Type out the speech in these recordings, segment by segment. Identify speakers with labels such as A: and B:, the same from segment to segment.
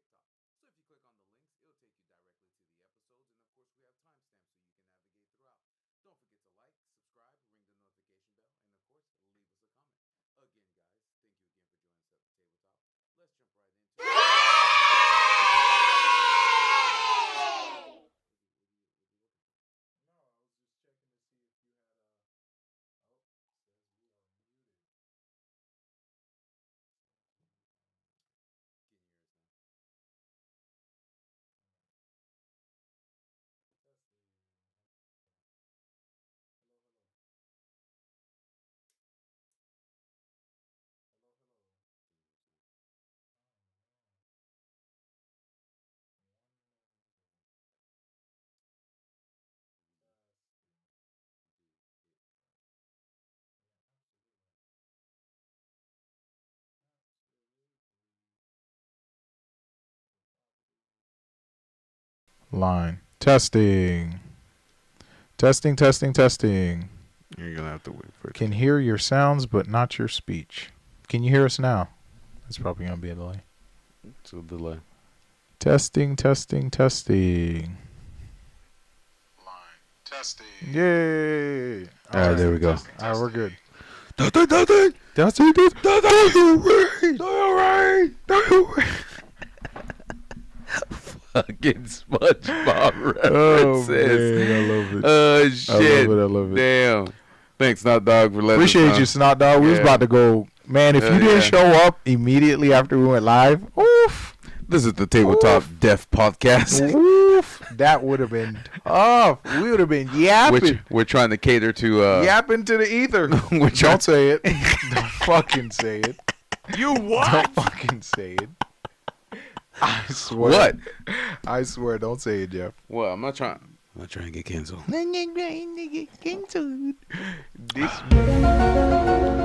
A: TikTok. So if you click on the links, it'll take you directly to the episodes. And of course, we have timestamps so you can navigate throughout. Don't forget to like, subscribe, ring the notification bell, and of course, leave us a comment. Again, guys, thank you again for joining us at the tabletop. Let's jump right into it.
B: Line. Testing. Testing, testing, testing.
C: You're gonna have to wait for it.
B: Can hear your sounds, but not your speech. Can you hear us now? It's probably going to be a delay.
C: It's a delay.
B: Testing, testing, testing.
D: Line. Testing.
B: Yay.
C: All right, there we go.
B: All right, we're good.
C: Fucking SpongeBob
B: Oh,
C: references.
B: man, I love it.
C: Oh, shit.
B: I love it.
C: Damn. Thanks, Not Dog, for letting
B: Appreciate
C: us
B: you, Snot Dog. We was
C: Yeah.
B: about to go. Man, if you didn't show up immediately after we went live, oof.
C: This is the Tabletop Deaf Podcast,
B: Oof. That would have been tough. We would have been yapping.
C: which we're trying to cater to.
B: Yapping to the ether.
C: Which
B: Don't say it. Don't fucking say it.
C: You what?
B: Don't fucking say it. I swear.
C: What?
B: I swear. Don't say it, Jeff.
C: What? I'm not trying to get canceled.
B: This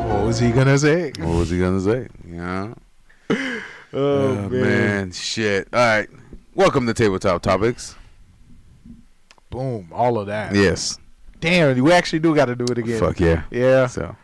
B: what was he gonna say?
C: What was he gonna say? Yeah.
B: Oh,
C: man. Shit. All right. Welcome to Tabletop Topics.
B: Boom. All of that.
C: Yes.
B: Damn. We actually do got to do it again.
C: Fuck yeah.
B: Yeah.
C: So.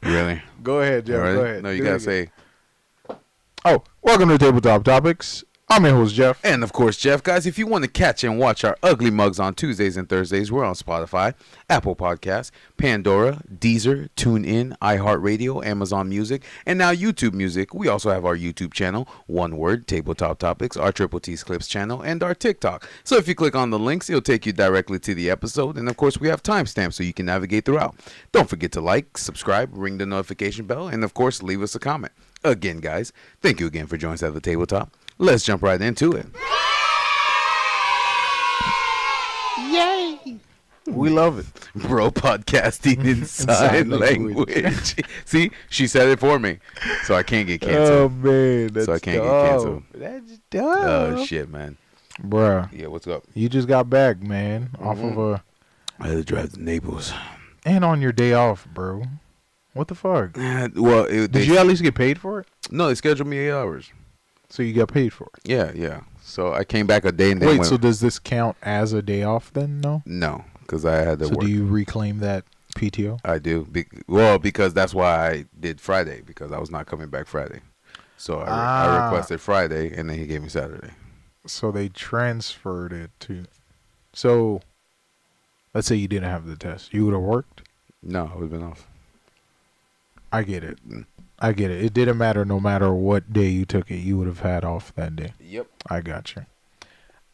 C: Really?
B: Go ahead, Jeff.
C: Alright.
B: Go ahead.
C: No, you
B: Do
C: gotta
B: it again.
C: say.
B: Oh, welcome to Tabletop Topics. I'm your host, Jeff.
C: And of course, Jeff, guys, if you want to catch and watch our ugly mugs on Tuesdays and Thursdays, we're on Spotify, Apple Podcasts, Pandora, Deezer, TuneIn, iHeartRadio, Amazon Music, and now YouTube Music. We also have our YouTube channel, one word, Tabletop Topics, our Triple T's Clips channel, and our TikTok. So if you click on the links, it'll take you directly to the episode. And of course, we have timestamps so you can navigate throughout. Don't forget to like, subscribe, ring the notification bell, and of course, leave us a comment. Again, guys, thank you again for joining us at the tabletop. Let's jump right into it.
B: Yay! We love it.
C: Bro, podcasting in sign language. See, she said it for me, so I can't get
B: Oh,
C: canceled.
B: man. That's
C: So I can't get
B: dope.
C: canceled.
B: That's dope.
C: Oh shit, man.
B: Bruh,
C: Yeah, what's up?
B: you just got back, man. Off of a...
C: I had to drive to Naples.
B: And on your day off, bro. What the fuck?
C: Well,
B: Did you at least get paid for it?
C: No, they scheduled me 8 hours.
B: So you got paid for it?
C: Yeah. So I came back a day and then
B: Wait,
C: went.
B: so does this count as a day off then? No?
C: No, because I had to
B: So
C: work.
B: do you reclaim that PTO?
C: I do. Well, because that's why I did Friday, because I was not coming back Friday. So I requested Friday, and then he gave me Saturday.
B: So they transferred it to... So, let's say you didn't have the test. You would have worked?
C: No, I would have been off.
B: I get it. I get it. It didn't matter no matter what day you took it. You would have had off that day.
C: Yep.
B: I got you.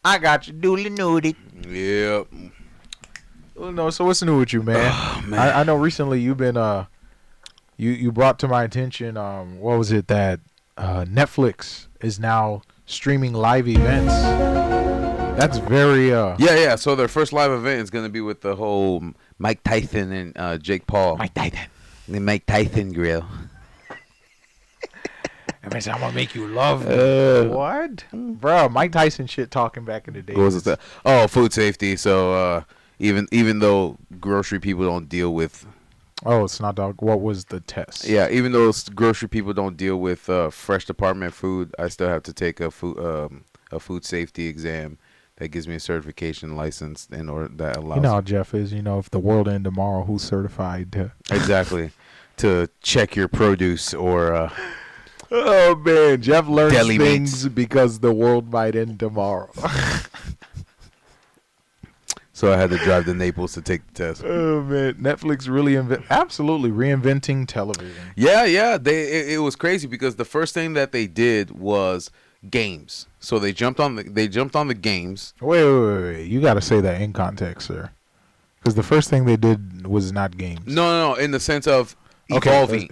B: I got you. Duly noted.
C: Yep.
B: Well, no, so what's new with you, man?
C: Oh, man.
B: I know recently you've been you brought to my attention what was it that Netflix is now streaming live events. That's very
C: Yeah. So their first live event is going to be with the whole Mike Tyson and Jake Paul.
B: Mike Tyson.
C: The Mike Tyson grill.
B: I'm gonna make you love me. What? Bro, Mike Tyson shit talking back in the day.
C: What was it? Oh, food safety. So even though grocery people don't deal with...
B: Oh, it's not dog. What was the test?
C: Yeah, even though grocery people don't deal with fresh department food, I still have to take a food safety exam that gives me a certification license in order that allows...
B: You know how Jeff is. You know, if the world ended tomorrow, who's certified to...
C: Exactly. To check your produce or
B: Oh man, Jeff learns
C: Deli
B: things because the world might end tomorrow.
C: So I had to drive to Naples to take the test.
B: Oh man, Netflix really absolutely reinventing television.
C: Yeah. It was crazy because the first thing that they did was games. So they jumped on the games.
B: Wait. You got to say that in context, sir. Because the first thing they did was not games.
C: No. In the sense of evolving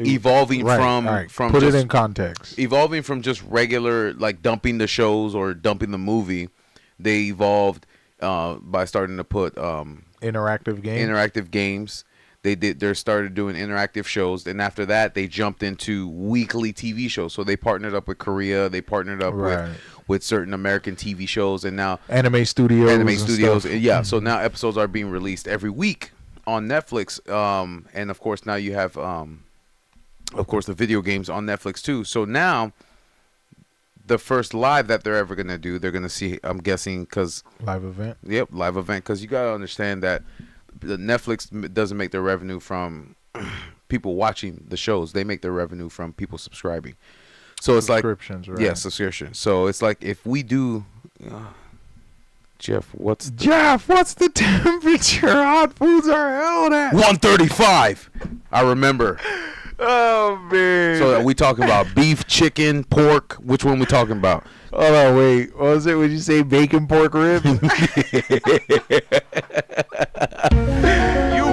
B: right.
C: from
B: put
C: just,
B: it in context.
C: Evolving from just regular like dumping the shows or dumping the movie. They evolved by starting to put
B: interactive
C: games. They started doing interactive shows, and after that they jumped into weekly TV shows. So they partnered up with Korea, they partnered up with certain American TV shows, and now
B: anime studios.
C: Yeah, so now episodes are being released every week on Netflix, and of course now you have of course the video games on Netflix too. So now the first live that they're ever going to do, they're going to see, I'm guessing, because
B: live event.
C: Yep, live event, because you got to understand that the Netflix doesn't make their revenue from people watching the shows. They make their revenue from people subscribing. So it's like
B: subscriptions, right?
C: Yeah, subscriptions. So it's like if we do Jeff, what's
B: the temperature hot foods are held at?
C: 135. I remember.
B: Oh man.
C: So are we talking about beef, chicken, pork? Which one we talking about?
B: Hold on, wait. What was it? Would you say bacon, pork, rib?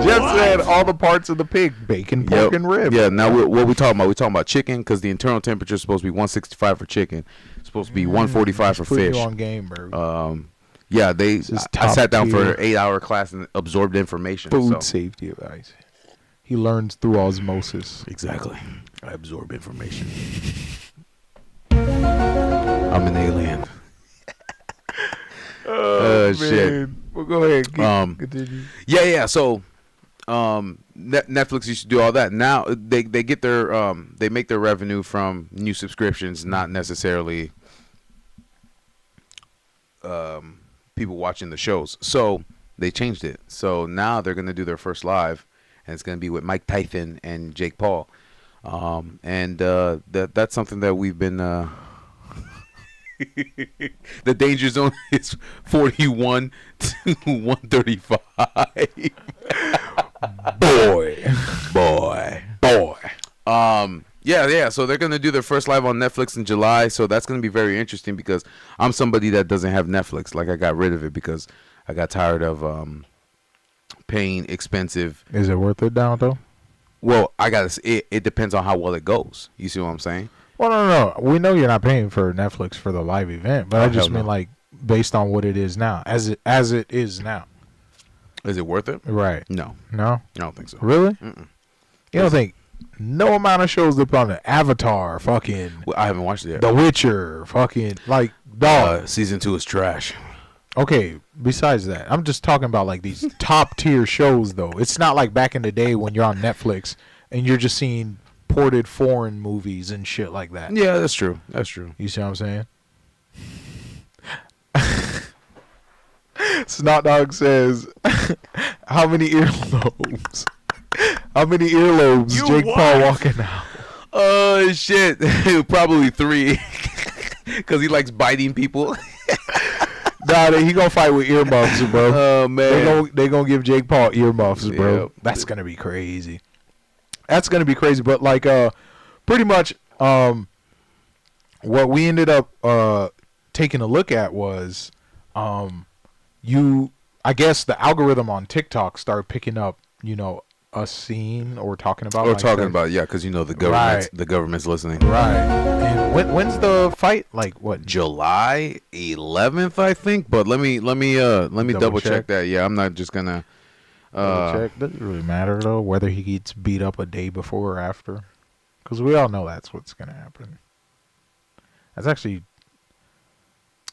B: Jeff said all the parts of the pig: bacon, pork, and rib.
C: Yeah. Now what we talking about? We talking about chicken because the internal temperature is supposed to be 165 for chicken. It's supposed to be 145 for fish.
B: You on game, bro.
C: Yeah. I sat down for an 8-hour class and absorbed information.
B: Food safety advice. He learns through osmosis.
C: Exactly. I absorb information. I'm an alien.
B: Oh,
C: shit.
B: Well, go ahead. Continue.
C: Yeah. So, Netflix used to do all that. Now they get their they make their revenue from new subscriptions, not necessarily people watching the shows. So they changed it. So now they're gonna do their first live. And it's going to be with Mike Tyson and Jake Paul. And that's something that we've been... the danger zone is 41 to 135. Boy. Yeah. So they're going to do their first live on Netflix in July. So that's going to be very interesting because I'm somebody that doesn't have Netflix. Like, I got rid of it because I got tired of... paying expensive.
B: Is it worth it now though?
C: Well, it depends on how well it goes. You see what I'm saying?
B: Well, no. We know you're not paying for Netflix for the live event, but I just mean like based on what it is now, as it is now.
C: Is it worth it?
B: Right.
C: No.
B: I
C: don't think so.
B: Really?
C: Mm-mm.
B: You don't think no amount of shows that on the Avatar, fucking.
C: Well, I haven't watched it yet.
B: The Witcher, fucking like dog.
C: Season 2 is trash.
B: Okay, besides that, I'm just talking about like these top tier shows though. It's not like back in the day when you're on Netflix and you're just seeing ported foreign movies and shit like that.
C: Yeah, that's true.
B: You see what I'm saying? Snot Dog says, how many earlobes? Jake Paul walking out?
C: Oh shit. Probably 3. Cuz he likes biting people.
B: Nah, he gonna fight with earmuffs, bro.
C: Oh man,
B: they gonna give Jake Paul earmuffs, bro.
C: Yep.
B: That's gonna be crazy. But like, pretty much, what we ended up taking a look at was, I guess the algorithm on TikTok started picking up, us seeing or talking about.
C: Yeah, because the government's listening.
B: Right. And when's the fight? Like what?
C: July 11th, I think. But let me double check that. Yeah, I'm not just gonna.
B: Check. Doesn't really matter though whether he gets beat up a day before or after, because we all know that's what's gonna happen. That's actually.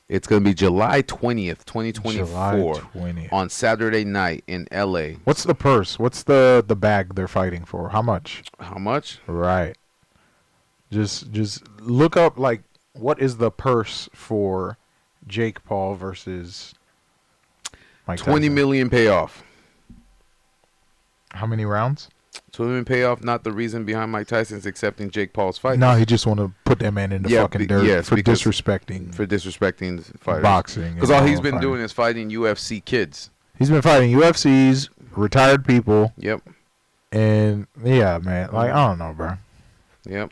C: It's going to be July 20th, 2024.
B: July 20th.
C: On Saturday night in L.A.
B: What's the purse? What's the bag they're fighting for? How much? Right. Just look up, like, what is the purse for Jake Paul versus Mike Tyson?
C: 20 million payoff.
B: How many rounds?
C: Swimming payoff, not the reason behind Mike Tyson's accepting Jake Paul's fight.
B: No, he just want to put that man in the fucking dirt for disrespecting
C: fighters.
B: Boxing.
C: Because all he's been doing is fighting UFC kids.
B: He's been fighting UFCs, retired people.
C: Yep.
B: And yeah, man, like I don't know, bro.
C: Yep.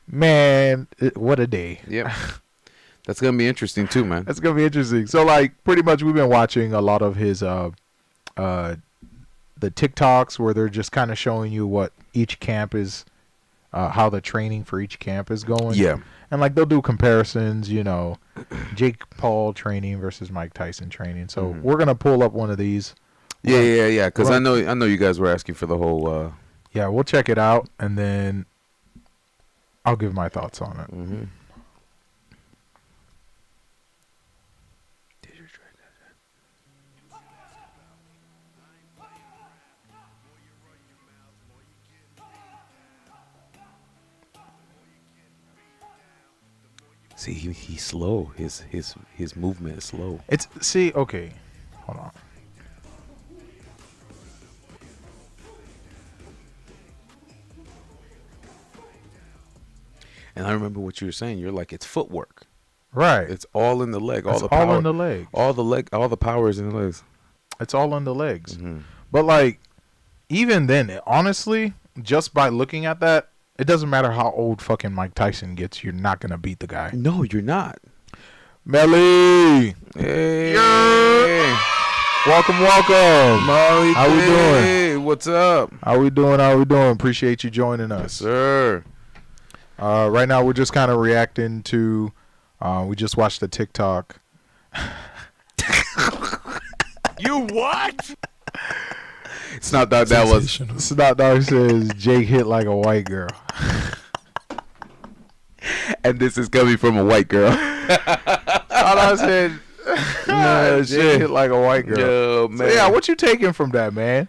B: Man, what a day.
C: Yep. That's gonna be interesting too, man.
B: That's gonna be interesting. So like, pretty much, we've been watching a lot of his the TikToks where they're just kind of showing you what each camp is, how the training for each camp is going.
C: Yeah.
B: And like they'll do comparisons, you know, Jake Paul training versus Mike Tyson training. So we're gonna pull up one of these.
C: Yeah. Because I know you guys were asking for the whole.
B: Yeah, we'll check it out and then I'll give my thoughts on it.
C: Mm-hmm. See, he's slow. His movement is slow.
B: Okay. Hold on.
C: And I remember what you were saying. You're like, it's footwork.
B: Right.
C: It's all in the leg.
B: All in the legs.
C: All the power is in the legs.
B: It's all in the legs.
C: Mm-hmm.
B: But like, even then, honestly, just by looking at that, it doesn't matter how old fucking Mike Tyson gets. You're not gonna beat the guy.
C: No, you're not.
B: Melly.
C: Hey.
B: Yeah. Welcome.
C: Molly,
B: how we doing?
C: Hey, what's up?
B: How we doing? Appreciate you joining us.
C: Yes, sir.
B: Right now, we're just kind of reacting to. We just watched the TikTok.
C: You what? It's not that. That was.
B: Snot Dog says Jake hit like a white girl.
C: And this is coming from a white girl.
B: I said, Jake hit like a white girl.
C: Yo, man.
B: So, yeah, what you taking from that, man?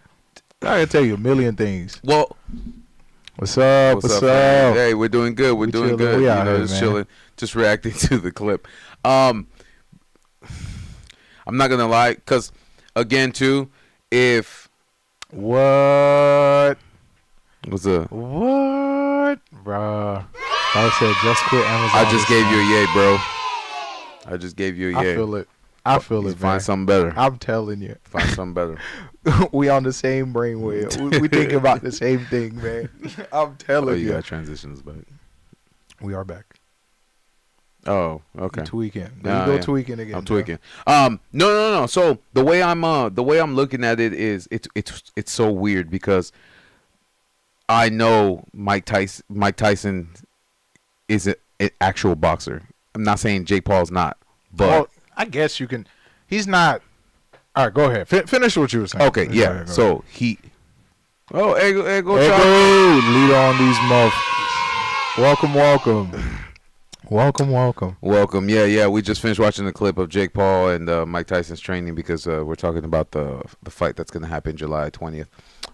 B: I can tell you a million things.
C: Well,
B: what's up?
C: Hey, we're doing good. We're doing good.
B: We out here,
C: just
B: man.
C: chilling, just reacting to the clip. I'm not gonna lie, cause again, too, if
B: what
C: was a
B: what, bruh? I said just quit Amazon.
C: I just gave you a yay, bro. I just gave you a yay.
B: I feel it.
C: Find
B: man.
C: something better.
B: I'm telling you.
C: Find something better.
B: We on the same brainwave. we thinking about the same thing, man. I'm telling you.
C: You got transitions back.
B: We are back.
C: Oh, okay.
B: You tweaking. There you go, tweaking again.
C: I'm tweaking. No. So the way I'm looking at it is it's so weird because I know Mike Tyson is an actual boxer. I'm not saying Jake Paul's not, but
B: well, I guess you can. He's not. All right, go ahead. Finish what you were saying.
C: Okay, yeah.
B: Go
C: so he. Oh, Ego,
B: lead on these motherfuckers. Welcome.
C: Yeah. We just finished watching the clip of Jake Paul and Mike Tyson's training because we're talking about the fight that's gonna happen July 20th.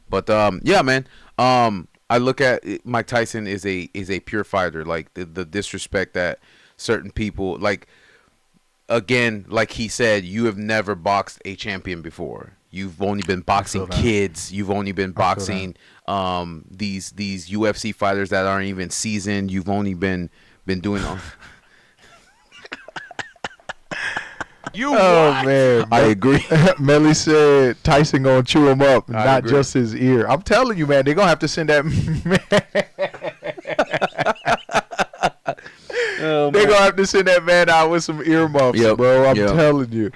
C: But yeah, man. I look at Mike Tyson is a pure fighter. Like the disrespect that certain people like. Again, like he said, you have never boxed a champion before. You've only been boxing kids. You've only been boxing these UFC fighters that aren't even seasoned. You've only been doing.
B: You what? Man,
C: I agree.
B: Melly said Tyson gonna chew him up,
C: I
B: not
C: agree.
B: just his ear. I'm telling you, man, they're gonna have to send that they're gonna have to send that man out with some earmuffs, bro. I'm telling you.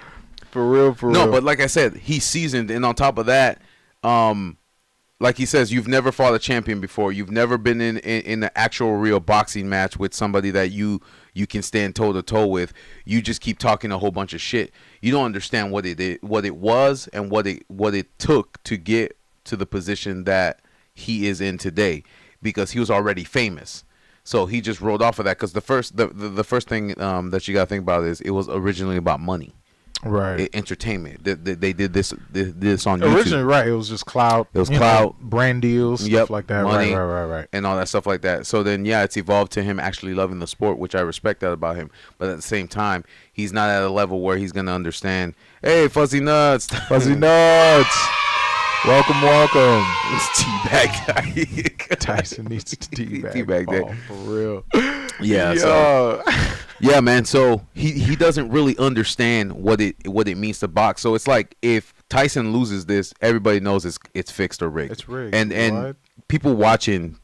B: For real.
C: No, but like I said, he's seasoned, and on top of that, like he says, you've never fought a champion before. You've never been in an actual real boxing match with somebody that you can stand toe to toe with. You just keep talking a whole bunch of shit. You don't understand what it was, and what it took to get to the position that he is in today, because he was already famous. So he just rolled off of that because the first thing that you gotta think about is it was originally about money.
B: Right.
C: Entertainment. They did this on YouTube.
B: Originally, right. It was just clout.
C: It was clout.
B: Brand deals, stuff like that.
C: Money,
B: right.
C: And all that stuff like that. So then, yeah, it's evolved to him actually loving the sport, which I respect that about him. But at the same time, he's not at a level where he's going to understand, hey, fuzzy nuts.
B: Fuzzy nuts. Welcome.
C: It's teabag guy.
B: Tyson needs to
C: Teabag
B: Paul,
C: day.
B: for real.
C: Yeah. So, yeah, man. So he doesn't really understand what it means to box. So it's like if Tyson loses this, everybody knows it's fixed or rigged.
B: It's rigged.
C: And
B: What?
C: people watching.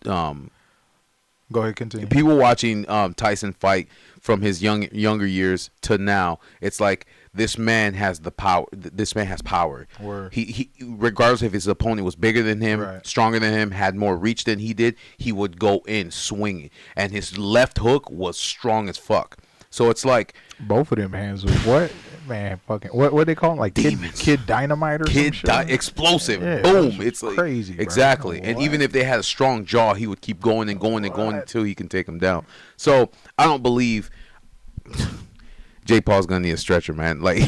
B: Go ahead, continue.
C: People watching Tyson fight from his younger years to now, it's like this man has the power. This man has power.
B: Word.
C: He regardless if his opponent was bigger than him,
B: Right.
C: stronger than him, had more reach than he did, he would go in swinging, and his left hook was strong as fuck. So it's like
B: Both of them hands was what? Man, fucking what they call it? Like kid dynamite or some shit?
C: explosive.
B: Yeah,
C: Boom.
B: that's
C: It's like
B: crazy, bro.
C: exactly.
B: What?
C: And even if they had a strong jaw, he would keep going and going and going until he can take him down. So I don't believe Jake Paul's gonna need a stretcher, man. Like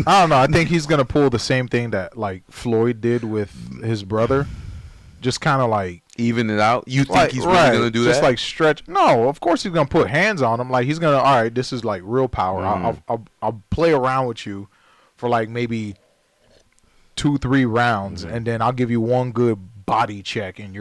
B: I don't know. I think he's gonna pull the same thing that like Floyd did with his brother. Just kind of like
C: even it out. You think
B: like,
C: he's really gonna do
B: just
C: that?
B: like stretch. No, of course he's gonna put hands on him. Like he's gonna. All right, this is like real power. I'll play around with you for like maybe 2-3 rounds, and then I'll give you one good body check, and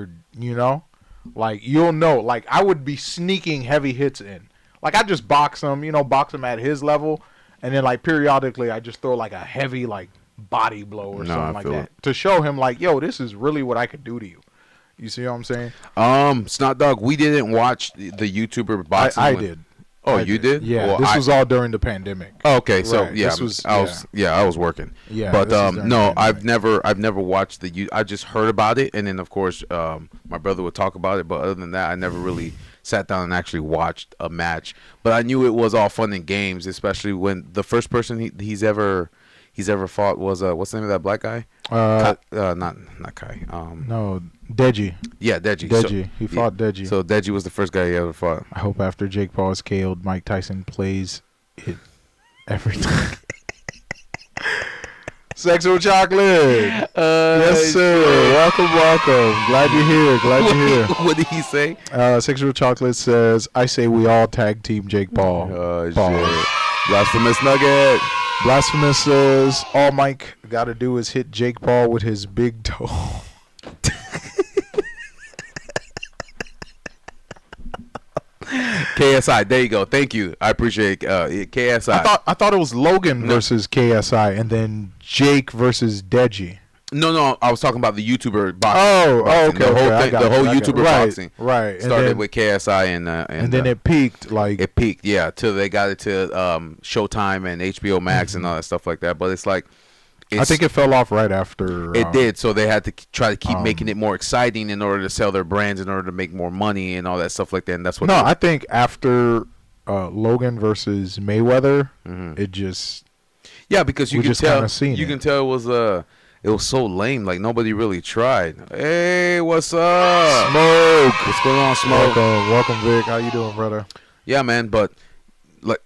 B: like you'll know. Like I would be sneaking heavy hits in. Like I just box him, box him at his level, and then like periodically I just throw like a heavy like body blow or something like that to show him like, yo, this is really what I could do to you. You see what I'm saying?
C: Snot Dog, we didn't watch the YouTuber boxing.
B: I did.
C: Oh, you did?
B: Yeah,
C: well,
B: this was all during the pandemic.
C: Oh, okay, so
B: Right,
C: yeah,
B: this was-
C: I was working.
B: Yeah,
C: but
B: this is during
C: no,
B: the
C: I've never watched I just heard about it, and then of course my brother would talk about it. But other than that, I never really sat down and actually watched a match. But I knew it was all fun and games, especially when the first person he's ever fought was what's the name of that black guy? Not Kai.
B: No, Deji.
C: Yeah, Deji.
B: Deji. He fought Deji.
C: So Deji was the first guy he ever fought.
B: I hope after Jake Paul is KO'd, Mike Tyson plays it every time. Sexual chocolate. Yes, sir. Welcome. Glad you're here.
C: What did he say?
B: Sexual chocolate says, I say we all tag team Jake Paul.
C: Oh,
B: Paul.
C: shit. Blasphemous Nugget.
B: Blasphemous says, all Mike got to do is hit Jake Paul with his big toe.
C: KSI, there you go. Thank you. I appreciate KSI.
B: I thought it was Logan versus KSI and then Jake versus Deji.
C: No, I was talking about the YouTuber boxing.
B: Oh,
C: boxing.
B: okay.
C: The whole YouTuber boxing.
B: Right.
C: Started with KSI
B: and then it peaked like
C: it peaked, yeah, till they got it to Showtime and HBO Max and all that stuff like that. But it's like
B: I think it fell off right after
C: it did. So they had to try to keep making it more exciting in order to sell their brands, in order to make more money and all that stuff like that. And that's what.
B: No, I think after Logan versus Mayweather, it just
C: because you can tell it was so lame. Like nobody really tried. Hey, what's up?
B: Smoke.
C: What's going on, Smoke?
B: Welcome, Vic. How you doing, brother?
C: Yeah, man. But like,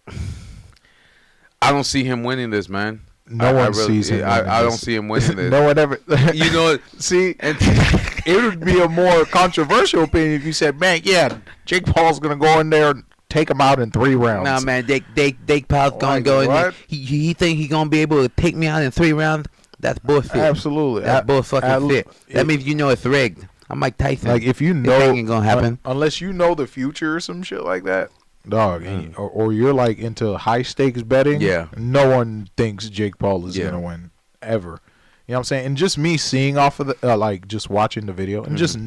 C: I don't see him winning this, man.
B: No one sees him.
C: I don't see him winning this.
B: No one ever.
C: You know,
B: see, it would be a more controversial opinion if you said, "Man, yeah, Jake Paul's gonna go in there and take him out in 3 rounds."
C: Nah, man, Jake Paul's gonna go in there. He think he gonna be able to take me out in 3 rounds. That's bullshit.
B: Absolutely.
C: That's bullfucking shit. That means you know it's rigged. I'm Mike Tyson.
B: Like if you know,
C: it ain't gonna happen
B: unless you know the future or some shit like that. Dog, or you're like into high stakes betting.
C: Yeah,
B: no one thinks Jake Paul is gonna win ever. You know what I'm saying? And just me seeing off of the like just watching the video and just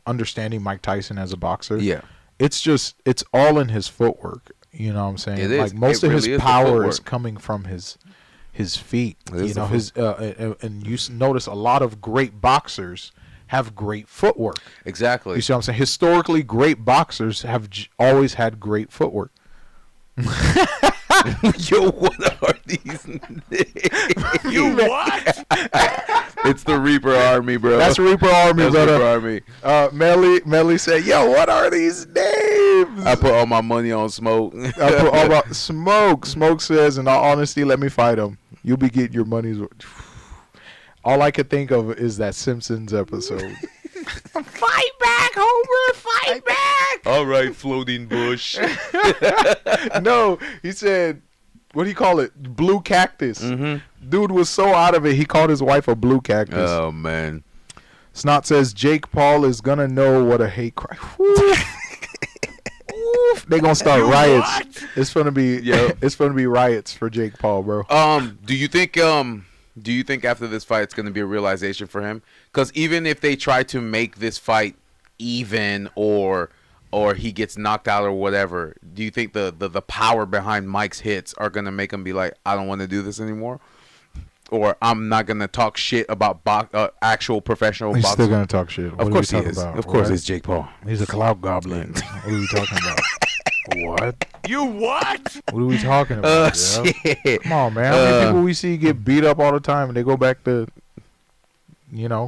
B: understanding Mike Tyson as a boxer.
C: Yeah,
B: it's all in his footwork. You know what I'm saying?
C: It is.
B: Like most of
C: really
B: his power is coming from his feet. You know and you notice a lot of great boxers have great footwork.
C: Exactly.
B: You see what I'm saying? Historically, great boxers have always had great footwork.
C: Yo, what are these names?
B: You what?
C: It's the Reaper Army, bro.
B: That's Reaper Army, brother.
C: Reaper Army.
B: Melly said, "Yo, what are these names?"
C: I put all my money on Smoke.
B: I put all my Smoke. Smoke says, "In all honesty, let me fight him. You'll be getting your money's worth." All I could think of is that Simpsons episode. Fight back, Homer! Fight back!
C: All right, floating bush.
B: No, he said, what do you call it? Blue cactus.
C: Mm-hmm.
B: Dude was so out of it, he called his wife a blue cactus.
C: Oh, man.
B: Snot says Jake Paul is going to know what a hate crime. They're going to start riots. What? It's going to be it's going to be riots for Jake Paul, bro.
C: Do you think after this fight it's going to be a realization for him? Cuz even if they try to make this fight even or he gets knocked out or whatever, do you think the power behind Mike's hits are going to make him be like, I don't want to do this anymore? Or I'm not going to talk shit about actual professional boxing?
B: He's still going to talk shit.
C: Of course he is. Of course it's Jake Paul.
B: He's a clout goblin. What are we talking about? What?
A: You what?
B: What are we talking about?
C: Shit.
B: Come on, man. How many people we see get beat up all the time and they go back to,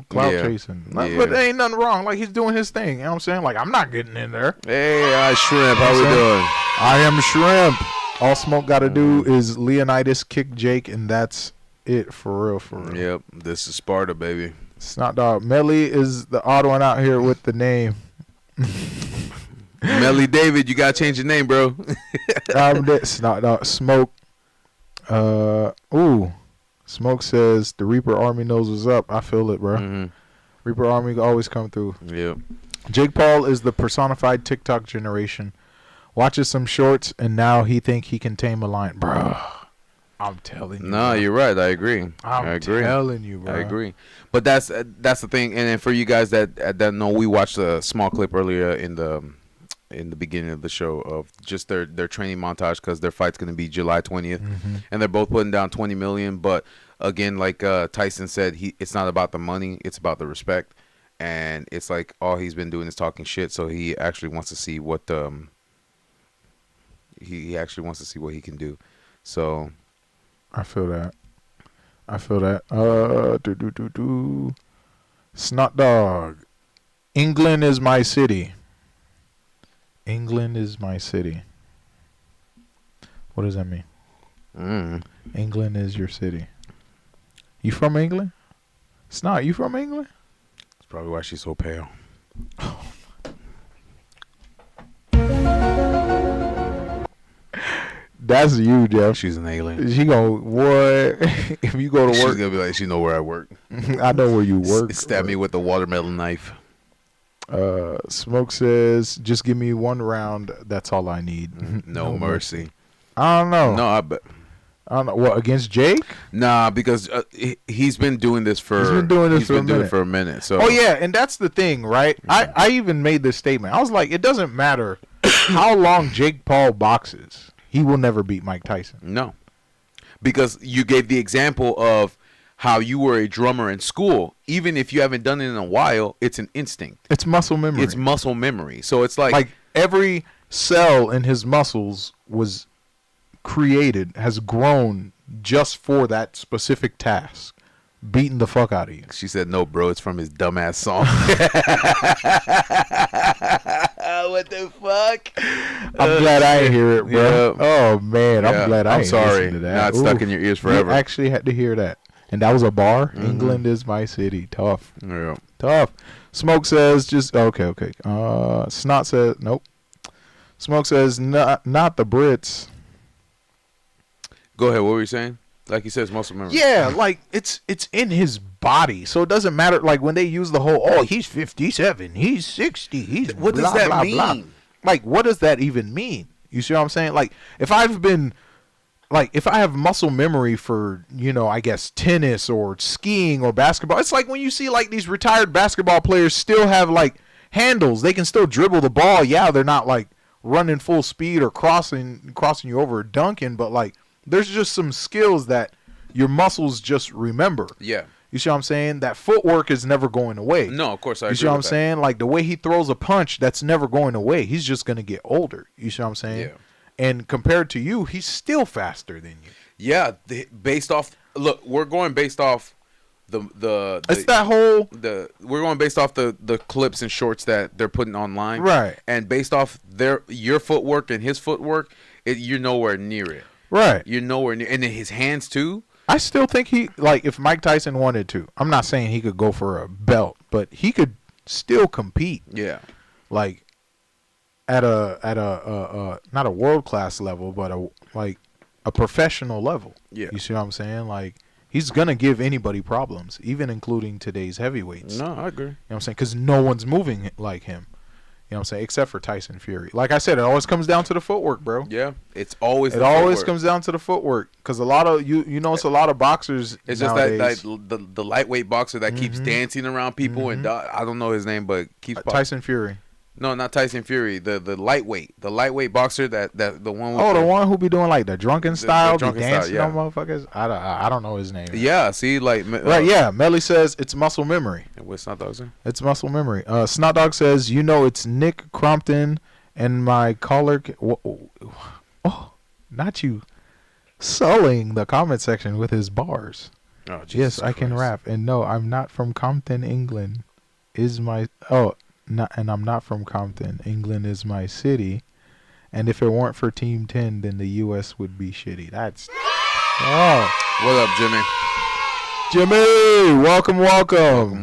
B: clout chasing? But there ain't nothing wrong. Like, he's doing his thing. You know what I'm saying? Like, I'm not getting in there.
C: Hey, Shrimp. How we doing?
B: I am Shrimp. All Smoke got to do is Leonidas kick Jake, and that's it for real.
C: Yep. This is Sparta, baby.
B: Snot Dog. Melly is the odd one out here with the name.
C: Melly David, you gotta change your name, bro.
B: Snot Dog. Smoke. Smoke says the Reaper Army knows what's up. I feel it, bro.
C: Mm-hmm.
B: Reaper Army always come through.
C: Yep.
B: Jake Paul is the personified TikTok generation. Watches some shorts and now he think he can tame a lion, bro. I'm telling you.
C: No, you're right. I agree.
B: I agree. Telling you, bro.
C: I agree. But that's the thing. And then for you guys that know, we watched a small clip earlier in the beginning of the show of just their training montage because their fight's going to be July 20th, and they're both putting down $20 million. But again, like Tyson said, it's not about the money; it's about the respect. And it's like all he's been doing is talking shit. So he actually wants to see what he actually wants to see what he can do. So.
B: I feel that. Snot Dog. England is my city. England is my city. What does that mean? England is your city. You from England? Snot, you from England?
C: That's probably why she's so pale.
B: That's you, Jeff.
C: She's an alien.
B: She what? If you go to work,
C: she's gonna be like, she know where I work.
B: I know where you work.
C: Stab me with the watermelon knife.
B: Smoke says, just give me one round. That's all I need.
C: No mercy.
B: I don't know.
C: No, I bet.
B: I don't know. What, against Jake?
C: Nah, because he's been doing this for.
B: He's been doing it
C: for a minute. So.
B: Oh yeah, and that's the thing, right? I even made this statement. I was like, it doesn't matter how long Jake Paul boxes. He will never beat Mike Tyson.
C: No. Because you gave the example of how you were a drummer in school. Even if you haven't done it in a while, it's an instinct.
B: It's muscle memory.
C: It's muscle memory. So it's like
B: every cell in his muscles was created, has grown just for that specific task. Beating the fuck out of you.
C: She said, no, bro, it's from his dumbass song. What the fuck?
B: I'm glad I didn't hear it, bro.
C: Yeah.
B: Oh, man. I'm glad I didn't listen to that.
C: Now it's stuck in your ears forever.
B: You actually had to hear that. And that was a bar. England is my city. Tough.
C: Yeah.
B: Tough. Smoke says just, okay. Snot says, nope. Smoke says, not the Brits.
C: Go ahead. What were you saying? Like he says, muscle memory.
B: Yeah, like it's in his body, so it doesn't matter. Like when they use the whole, he's 57, he's 60, he's
C: what does that mean?
B: Blah. Like, what does that even mean? You see what I'm saying? Like, if I have muscle memory for, I guess tennis or skiing or basketball, it's like when you see like these retired basketball players still have like handles. They can still dribble the ball. Yeah, they're not like running full speed or crossing you over or dunking, but like. There's just some skills that your muscles just remember.
C: Yeah.
B: You see what I'm saying? That footwork is never going away.
C: No, of course I agree.
B: You see what I'm saying? Like the way he throws a punch, that's never going away. He's just going to get older. You see what I'm saying?
C: Yeah.
B: And compared to you, he's still faster than you.
C: Yeah. We're going based off the
B: it's that whole
C: we're going based off the clips and shorts that they're putting online.
B: Right.
C: And based off your footwork and his footwork, you're nowhere near it.
B: Right.
C: You're nowhere near. And then his hands, too.
B: I still think if Mike Tyson wanted to, I'm not saying he could go for a belt, but he could still compete.
C: Yeah.
B: Like, at a not a world-class level, but a professional level.
C: Yeah.
B: You see what I'm saying? Like, he's going to give anybody problems, even including today's heavyweights.
C: No, I agree.
B: You know what I'm saying? Because no one's moving like him. You know what I'm saying? Except for Tyson Fury. Like I said, it always comes down to the footwork, bro.
C: Yeah, it's always.
B: It always comes down to the footwork. Because a lot of you know, it's a lot of boxers.
C: It's
B: nowadays.
C: just that the lightweight boxer that keeps dancing around people and I don't know his name, but keeps
B: Tyson Fury.
C: No, not Tyson Fury. The lightweight boxer that the one.
B: With the one who be doing like the drunken style,
C: drunken
B: be dancing
C: style, yeah.
B: on motherfuckers. I don't know his name.
C: Yeah, see, like
B: right, yeah. Melly says it's muscle memory.
C: What's Snot Dog saying?
B: It's muscle memory. Snot Dog says, you know, it's Nick Crompton and my caller. Oh, not you, sullying the comment section with his bars.
C: Oh, Jesus
B: yes, I can
C: Christ.
B: rap, and no, I'm not from Compton, England. And I'm not from Compton. England is my city. And if it weren't for Team 10, then the U.S. would be shitty. That's... Oh.
C: What up, Jimmy?
B: Jimmy, welcome.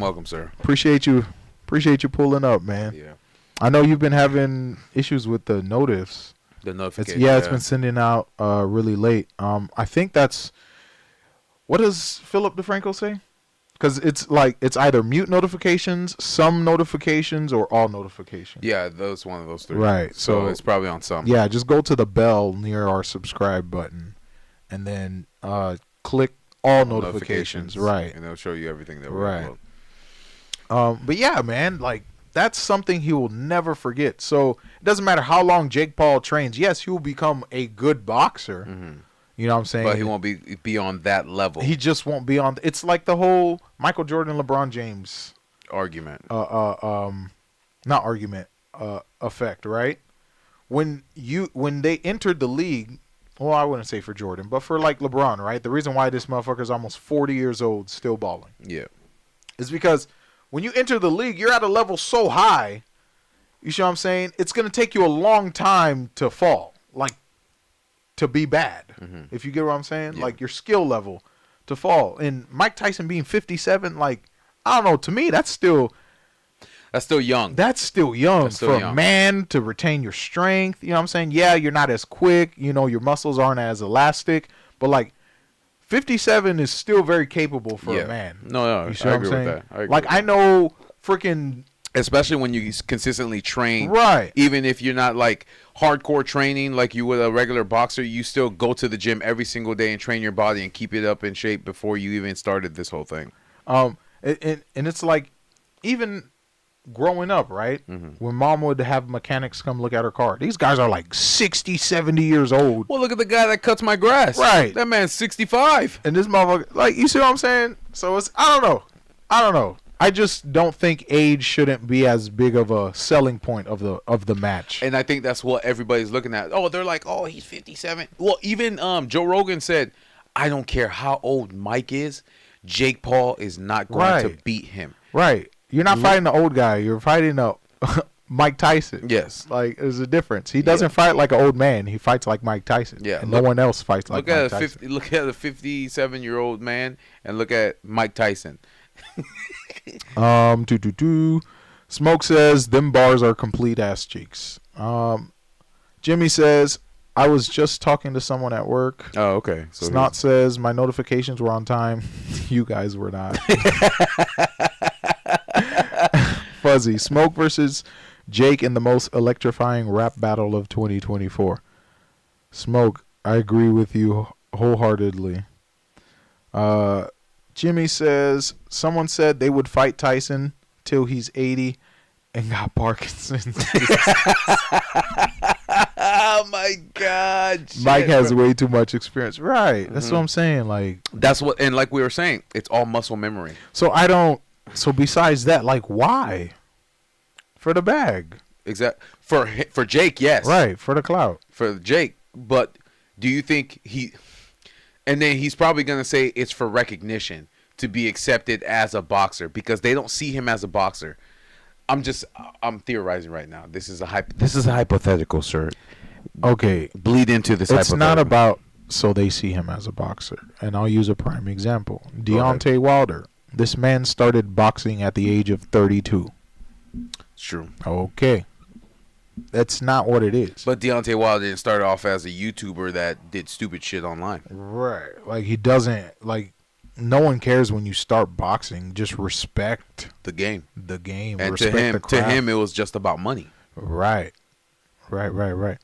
C: Welcome, sir.
B: Appreciate you pulling up, man.
C: Yeah.
B: I know you've been having issues with the notice.
C: The notification.
B: It's been sending out really late. I think that's... What does Philip DeFranco say? Because it's either mute notifications, some notifications, or all notifications.
C: Yeah, those one of those three.
B: Right.
C: So it's probably on some.
B: Yeah, just go to the bell near our subscribe button, and then click all notifications. Right.
C: And it'll show you everything that we
B: right.
C: upload.
B: But yeah, man, like that's something he will never forget. So it doesn't matter how long Jake Paul trains. Yes, he will become a good boxer.
C: Mm-hmm.
B: You know what I'm saying?
C: But he won't be on that level.
B: He just won't be on. It's like the whole Michael Jordan, LeBron James
C: argument.
B: Not argument. Effect, right? When they entered the league, well, I wouldn't say for Jordan, but for like LeBron, right? The reason why this motherfucker's almost 40 years old still balling,
C: yeah,
B: is because when you enter the league, you're at a level so high. You see what I'm saying? It's gonna take you a long time to fall, like to be bad. Mm-hmm. If you get what I'm saying, yeah. Like your skill level to fall. And Mike Tyson being 57, like I don't know. To me, that's still
C: young.
B: That's still young for a man to retain your strength. You know what I'm saying? Yeah, you're not as quick. You know, your muscles aren't as elastic. But, like, 57 is still very capable for a man.
C: No,
B: you see what I'm saying?
C: With that.
B: Like, I know freaking...
C: Especially when you consistently train.
B: Right.
C: Even if you're not, like, hardcore training like you would a regular boxer, you still go to the gym every single day and train your body and keep it up in shape before you even started this whole thing.
B: And it's like, even... growing up, right? Mm-hmm. When mom would have mechanics come look at her car. These guys are like 60, 70 years old.
C: Well, look at the guy that cuts my grass.
B: Right.
C: That man's 65.
B: And this motherfucker, like, you see what I'm saying? So it's, I don't know. I just don't think age shouldn't be as big of a selling point of the match.
C: And I think that's what everybody's looking at. Oh, they're like, oh, he's 57. Well, even Joe Rogan said, I don't care how old Mike is, Jake Paul is not going to beat him.
B: Right. You're not fighting the old guy. You're fighting Mike Tyson.
C: Yes.
B: Like, there's a difference. He doesn't fight like an old man. He fights like Mike Tyson.
C: Yeah.
B: And no one else fights like Mike Tyson.
C: Look at a 57-year-old man and look at Mike Tyson.
B: Smoke says, them bars are complete ass cheeks. Jimmy says, I was just talking to someone at work.
C: Oh, okay. So
B: Snot says, my notifications were on time. You guys were not. Fuzzy. Smoke versus Jake in the most electrifying rap battle of 2024. Smoke, I agree with you wholeheartedly. Jimmy says, someone said they would fight Tyson till he's 80 and got Parkinson's.
C: Oh my God.
B: Mike has way too much experience. Right. That's what I'm saying. Like,
C: that's what, and like we were saying, it's all muscle memory.
B: So besides that, like, why? For the bag.
C: Exactly. For Jake, yes.
B: Right. For the clout.
C: For Jake. But do you think and then he's probably going to say it's for recognition to be accepted as a boxer because they don't see him as a boxer. I'm theorizing right now. This is a hypothetical, sir.
B: Okay.
C: Bleed into this
B: hypothetical. It's not about so they see him as a boxer. And I'll use a prime example. Deontay Wilder. This man started boxing at the age of 32.
C: It's true.
B: Okay. That's not what it is.
C: But Deontay Wilder didn't start off as a YouTuber that did stupid shit online.
B: Right. Like, he doesn't, like, no one cares when you start boxing. Just respect
C: the game.
B: The game.
C: And
B: respect
C: to him, it was just about money.
B: Right. Right.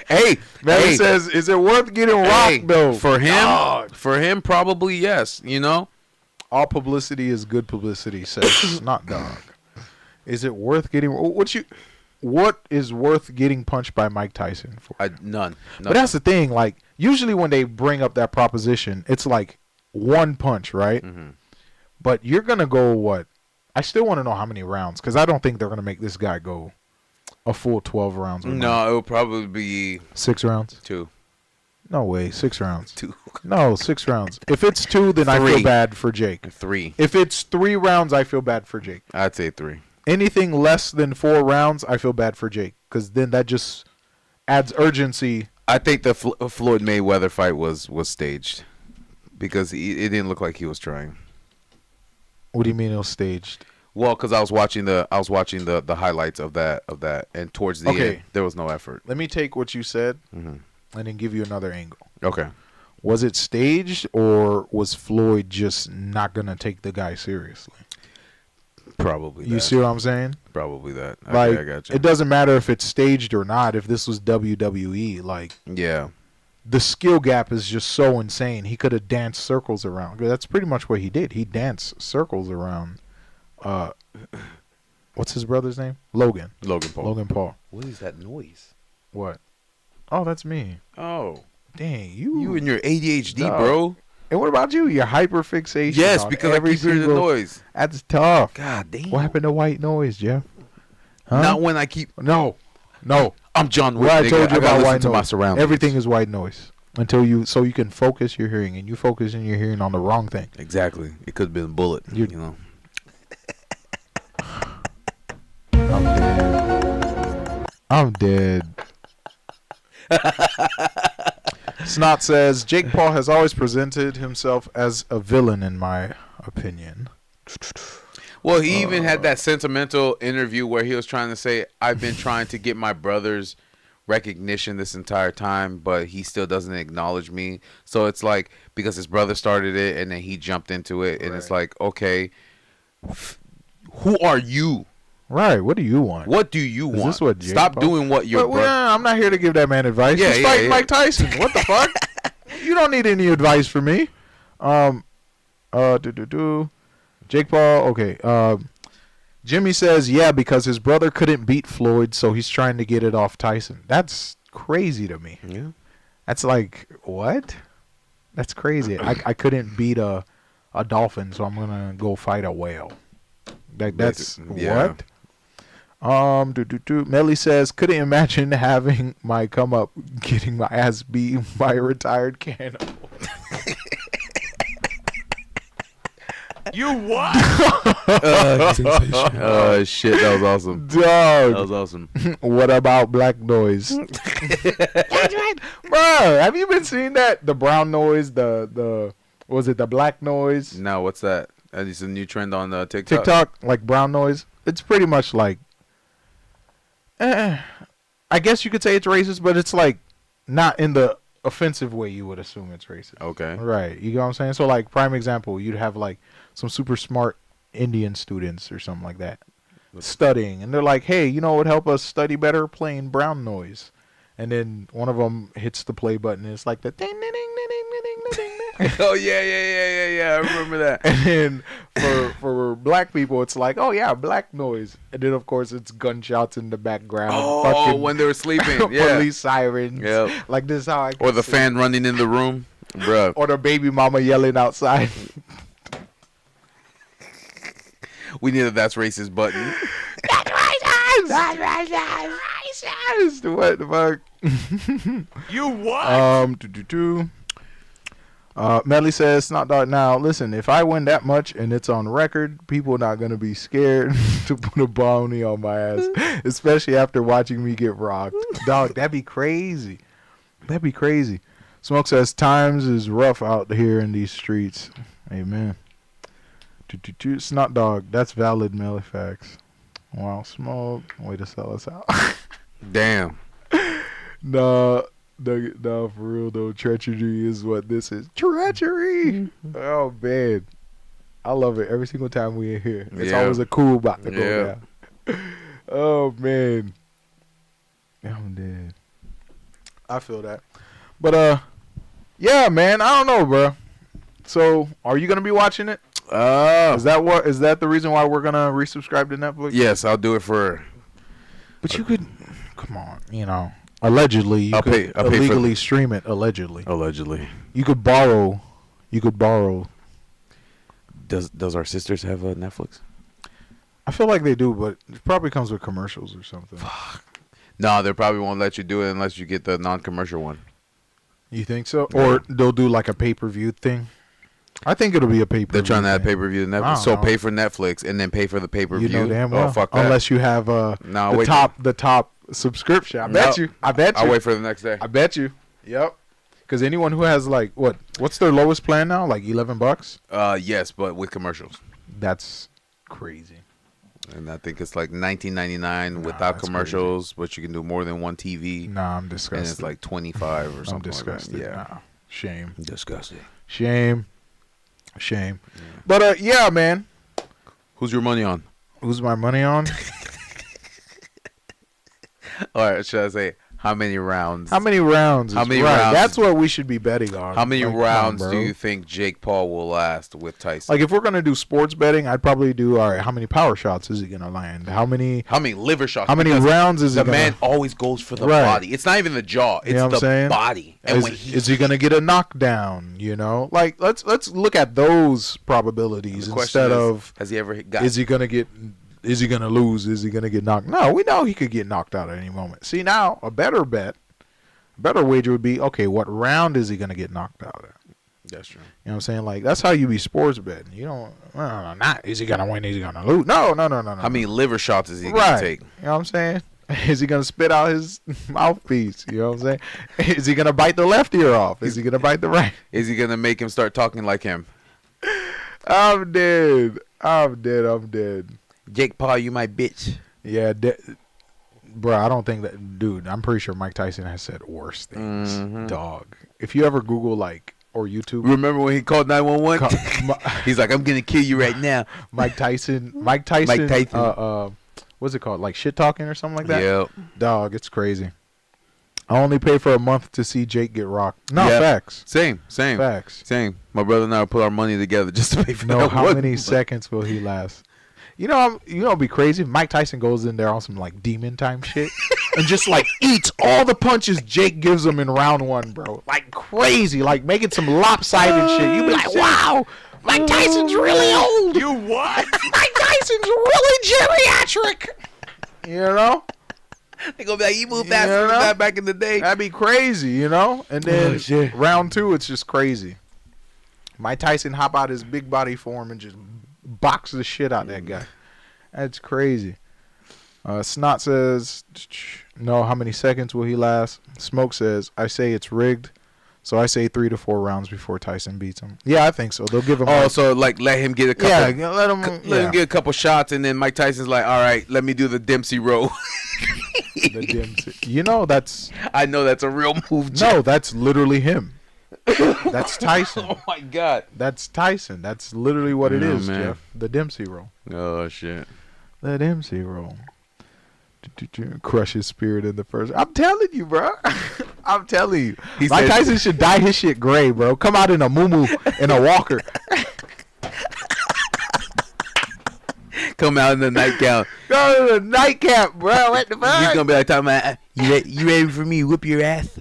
C: Hey,
B: Melly says, is it worth getting rocked, though?
C: For him, probably yes, you know?
B: All publicity is good publicity, says Not Dog. Is it worth getting... What is worth getting punched by Mike Tyson for?
C: None.
B: But that's the thing. Like, usually when they bring up that proposition, it's like one punch, right? Mm-hmm. But you're going to go, what? I still want to know how many rounds, because I don't think they're going to make this guy go a full 12 rounds.
C: No, it will probably be...
B: 6 rounds?
C: 2.
B: No way, 6 rounds.
C: 2.
B: No, 6 rounds. If it's 2, then 3. I feel bad for Jake.
C: 3.
B: If it's 3 rounds, I feel bad for Jake.
C: I'd say 3.
B: Anything less than 4 rounds, I feel bad for Jake, because then that just adds urgency.
C: I think the Floyd Mayweather fight was staged, because it didn't look like he was trying.
B: What do you mean it was staged?
C: Well, because I was watching the highlights of that, and towards the end, there was no effort.
B: Let me take what you said and then give you another angle.
C: Okay.
B: Was it staged, or was Floyd just not gonna take the guy seriously?
C: Probably.
B: You see what I'm saying?
C: Probably that.
B: Like,
C: I got you.
B: It doesn't matter if it's staged or not. If this was WWE, like,
C: yeah,
B: the skill gap is just so insane. He could have danced circles around. That's pretty much what he did. He danced circles around. What's his brother's name? Logan Paul.
C: What is that noise?
B: What? Oh, that's me.
C: Oh,
B: dang,
C: you and your ADHD,
B: dog.
C: Bro.
B: And what about you? Your hyperfixation.
C: Yes, because I keep hearing the noise.
B: That's tough.
C: God damn.
B: What happened to white noise, Jeff? Huh?
C: Not when I keep.
B: No.
C: I'm John Wick.
B: Well, I told you about white noise.
C: My surroundings.
B: Everything is white noise so you can focus your hearing, and you focus in your hearing on the wrong thing.
C: Exactly. It could have been a bullet. You know.
B: I'm dead. Snot says, Jake Paul has always presented himself as a villain, in my opinion.
C: Well, he even had that sentimental interview where he was trying to say, I've been trying to get my brother's recognition this entire time, but he still doesn't acknowledge me. So it's like, because his brother started it and then he jumped into it, and it's like, okay, who are you?
B: Right. What do you want?
C: What do you want?
B: This what Jake
C: Stop
B: Paul?
C: doing what your brother...
B: I'm not here to give that man advice. He's fighting Mike Tyson. What the fuck? You don't need any advice from me. Jake Paul. Okay. Jimmy says, yeah, because his brother couldn't beat Floyd, so he's trying to get it off Tyson. That's crazy to me.
C: Yeah.
B: That's like, what? That's crazy. I couldn't beat a dolphin, so I'm gonna go fight a whale. That's what? Melly says, couldn't imagine having my come up getting my ass beat by a retired cannibal.
A: You what?
C: Shit, that was awesome.
B: Dog.
C: That was awesome.
B: What about black noise? That's right. Bro, have you been seeing that? The brown noise, the was it the black noise?
C: No, what's that? It's a new trend on TikTok.
B: TikTok, like brown noise. It's pretty much like, I guess you could say it's racist, but it's like not in the offensive way you would assume it's racist.
C: Okay.
B: Right. You know what I'm saying? So like, prime example, you'd have like some super smart Indian students or something like that studying, and they're like, hey, you know what would help us study better? Playing brown noise. And then one of them hits the play button, and it's like the ding, ding, ding, ding, ding, ding, ding.
C: Oh, yeah. I remember that.
B: And then for black people, it's like, oh, yeah, black noise. And then, of course, it's gunshots in the background.
C: Oh, when they were sleeping. Yeah.
B: Police sirens.
C: Yep.
B: Like, this is how I...
C: Or the fan running in the room. Bruh.
B: Or the baby mama yelling outside.
C: We need a That's Racist button.
B: That's racist! That's racist! Racist! What the fuck?
A: You what?
B: Melly says, Snot Dog, now, listen, if I win that much and it's on record, people are not going to be scared to put a bounty on my ass, especially after watching me get rocked. Dog, that'd be crazy. That'd be crazy. Smoke says, times is rough out here in these streets. Amen. Snot Dog, that's valid, Melly facts. Wow, smoke. Way to sell us out.
C: Damn.
B: No, for real though. Treachery is what this is. Treachery. Oh man, I love it every single time we in here. It's always a cool about to go down. Oh man, I'm dead. I feel that, but yeah, man. I don't know, bro. So, are you gonna be watching it? Is that the reason why we're gonna resubscribe to Netflix?
C: Yes, I'll do it for.
B: But you could, come on, you know. Allegedly, you could illegally stream it. Allegedly, you could borrow.
C: Does our sisters have a Netflix?
B: I feel like they do, but it probably comes with commercials or something.
C: No, they probably won't let you do it unless you get the non-commercial one.
B: You think so? Or they'll do like a pay-per-view thing? I think it'll be a pay-per-view.
C: They're trying to have pay-per-view Netflix. So pay for Netflix and then pay for the pay-per-view.
B: You know damn well.
C: Oh, fuck that.
B: Unless you have the top subscription. I bet you.
C: I'll wait for the next day.
B: I bet you. Yep. Because anyone who has like what's their lowest plan now? Like $11?
C: Yes, but with commercials.
B: That's crazy.
C: And I think it's like $19.99 without commercials, but you can do more than one TV.
B: Nah, I'm disgusted.
C: And it's like $25 or something.
B: I'm disgusted.
C: Like that.
B: Yeah. Shame.
C: Disgusting.
B: Shame. Yeah. But yeah, man.
C: Who's your money on?
B: Who's my money on?
C: All right, should I say how many rounds?
B: How many rounds?
C: Rounds?
B: That's what we should be betting on.
C: How many rounds do you think Jake Paul will last with Tyson?
B: Like if we're gonna do sports betting, I'd probably do how many power shots is he gonna land? How many
C: liver shots?
B: How many rounds is he gonna?
C: The man always goes for the body. It's not even the jaw. It's the body. And
B: is he gonna get a knockdown? You know, like let's look at those probabilities instead of
C: has he ever got?
B: Is he gonna get? Is he going to lose? Is he going to get knocked? No, we know he could get knocked out at any moment. See, now, a better wager would be, okay, what round is he going to get knocked out at?
C: That's true.
B: You know what I'm saying? Like, that's how you be sports betting. You don't, not is he going to win, is he going to lose? No.
C: How many liver shots is he going to take?
B: You know what I'm saying? Is he going to spit out his mouthpiece? You know what I'm saying? Is he going to bite the left ear off? Is he going to bite the right?
C: Is he going to make him start talking like him?
B: I'm dead.
C: Jake Paul, you my bitch.
B: Yeah, bro, I don't think that, dude. I'm pretty sure Mike Tyson has said worse things. Dog. If you ever Google or YouTube,
C: remember when he called 911? He's like, "I'm gonna kill you right now."
B: Mike Tyson. What's it called? Like shit talking or something like that.
C: Yeah.
B: Dog, it's crazy. I only pay for a month to see Jake get rocked. No, facts.
C: Same.
B: Facts.
C: Same. My brother and I put our money together just to pay for that.
B: No, how many seconds will he last? You know, it'd be crazy. Mike Tyson goes in there on some like demon time shit and just like eats all the punches Jake gives him in round one, bro. Like crazy, like making some lopsided shit. You be like, wow, Mike Tyson's really old.
C: You what?
B: Mike Tyson's really geriatric. You know?
C: They go back. You move faster than that back in the day.
B: That'd be crazy, you know. And then round two, it's just crazy. Mike Tyson hop out his big body form and just box the shit out that guy. That's crazy. Snot says, no, how many seconds will he last? Smoke says, I say it's rigged. So I say 3 to 4 rounds before Tyson beats him. Yeah, I think so. They'll give him.
C: Oh, so let him get a couple.
B: Yeah, let him
C: get a couple shots, and then Mike Tyson's like, all right, let me do the Dempsey roll.
B: The Dempsey. You know that's.
C: I know that's a real move. Jeff.
B: No, that's literally him. That's Tyson.
C: Oh my God.
B: That's Tyson. That's literally what it is,
C: man.
B: Jeff. The Dempsey roll.
C: Oh shit.
B: The Dempsey roll. Crush his spirit in the first. I'm telling you, bro. I'm telling you. Mike Tyson should dye his shit gray, bro. Come out in a muumuu and a walker.
C: Come out in the nightgown.
B: Go to the nightcap, bro. What the fuck?
C: He's gonna be like talking about, you ready for me? Whip your ass.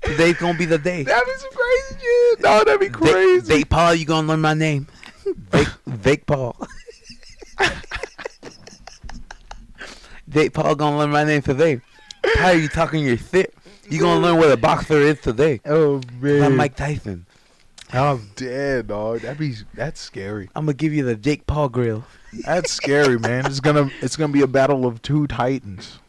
C: Today's gonna be the day.
B: That'd be some crazy shit. No, that'd be crazy.
C: Vake Paul, you gonna learn my name. Vake Paul. Vake Paul gonna learn my name today. How are you talking your shit? You gonna learn what a boxer is today.
B: Oh man.
C: I'm Mike Tyson.
B: I'm dead, dog. That's scary.
C: I'm gonna give you the Jake Paul grill.
B: That's scary, man. It's gonna be a battle of two titans.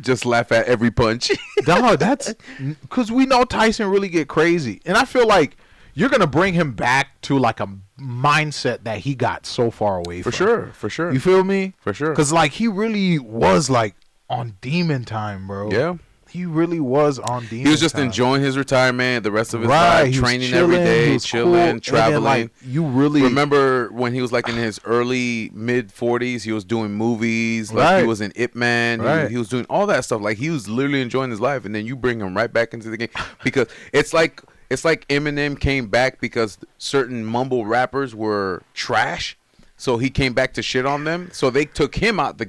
C: Just laugh at every punch.
B: Dog, that's because we know Tyson really get crazy, and I feel like you're gonna bring him back to like a mindset that he got so far away from.
C: For sure.
B: You feel me?
C: For sure.
B: Because, like, he really was, like, on demon time, bro.
C: Yeah.
B: He really was on demon time.
C: He was just enjoying his retirement, the rest of his life, training every day, chilling, traveling. Then, like,
B: you really
C: remember when he was like in his early mid-40s, he was doing movies, like he was in Ip Man, he was doing all that stuff. Like, he was literally enjoying his life, and then you bring him right back into the game because it's like Eminem came back because certain mumble rappers were trash, so he came back to shit on them. So they took him out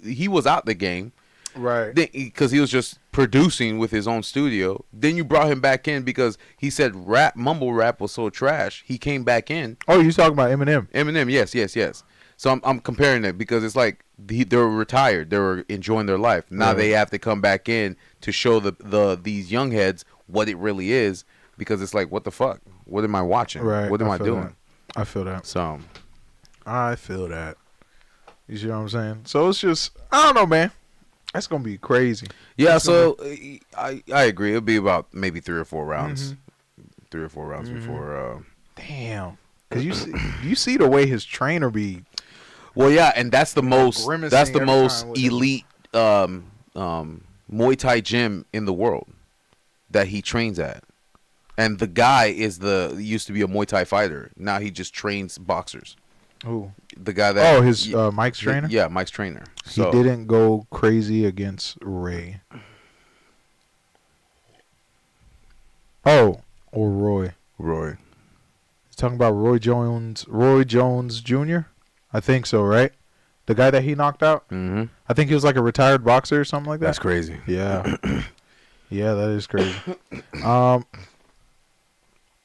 C: he was out the game.
B: Right.
C: Because he was just producing with his own studio. Then you brought him back in because he said mumble rap was so trash. He came back in.
B: Oh, you're talking about Eminem?
C: Eminem, yes. So I'm comparing it because it's like they were retired. They were enjoying their life. Now they have to come back in to show these young heads what it really is because it's like, what the fuck? What am I watching?
B: Right.
C: What am I doing?
B: I feel that.
C: So
B: I feel that. You see what I'm saying? So it's just, I don't know, man. That's gonna be crazy.
C: Yeah, so I agree. It'll be about maybe 3 or 4 rounds. 3 or 4 rounds before.
B: Damn, because you see the way his trainer be.
C: Well, yeah, and that's the most elite Muay Thai gym in the world that he trains at, and the guy used to be a Muay Thai fighter. Now he just trains boxers.
B: Who?
C: The guy that
B: Mike's trainer?
C: Yeah, Mike's trainer. So,
B: he didn't go crazy against Ray. Oh, or Roy. He's talking about Roy Jones Jr.? I think so, right? The guy that he knocked out?
C: Mm-hmm.
B: I think he was like a retired boxer or something like that.
C: That's crazy.
B: Yeah. Yeah, that is crazy.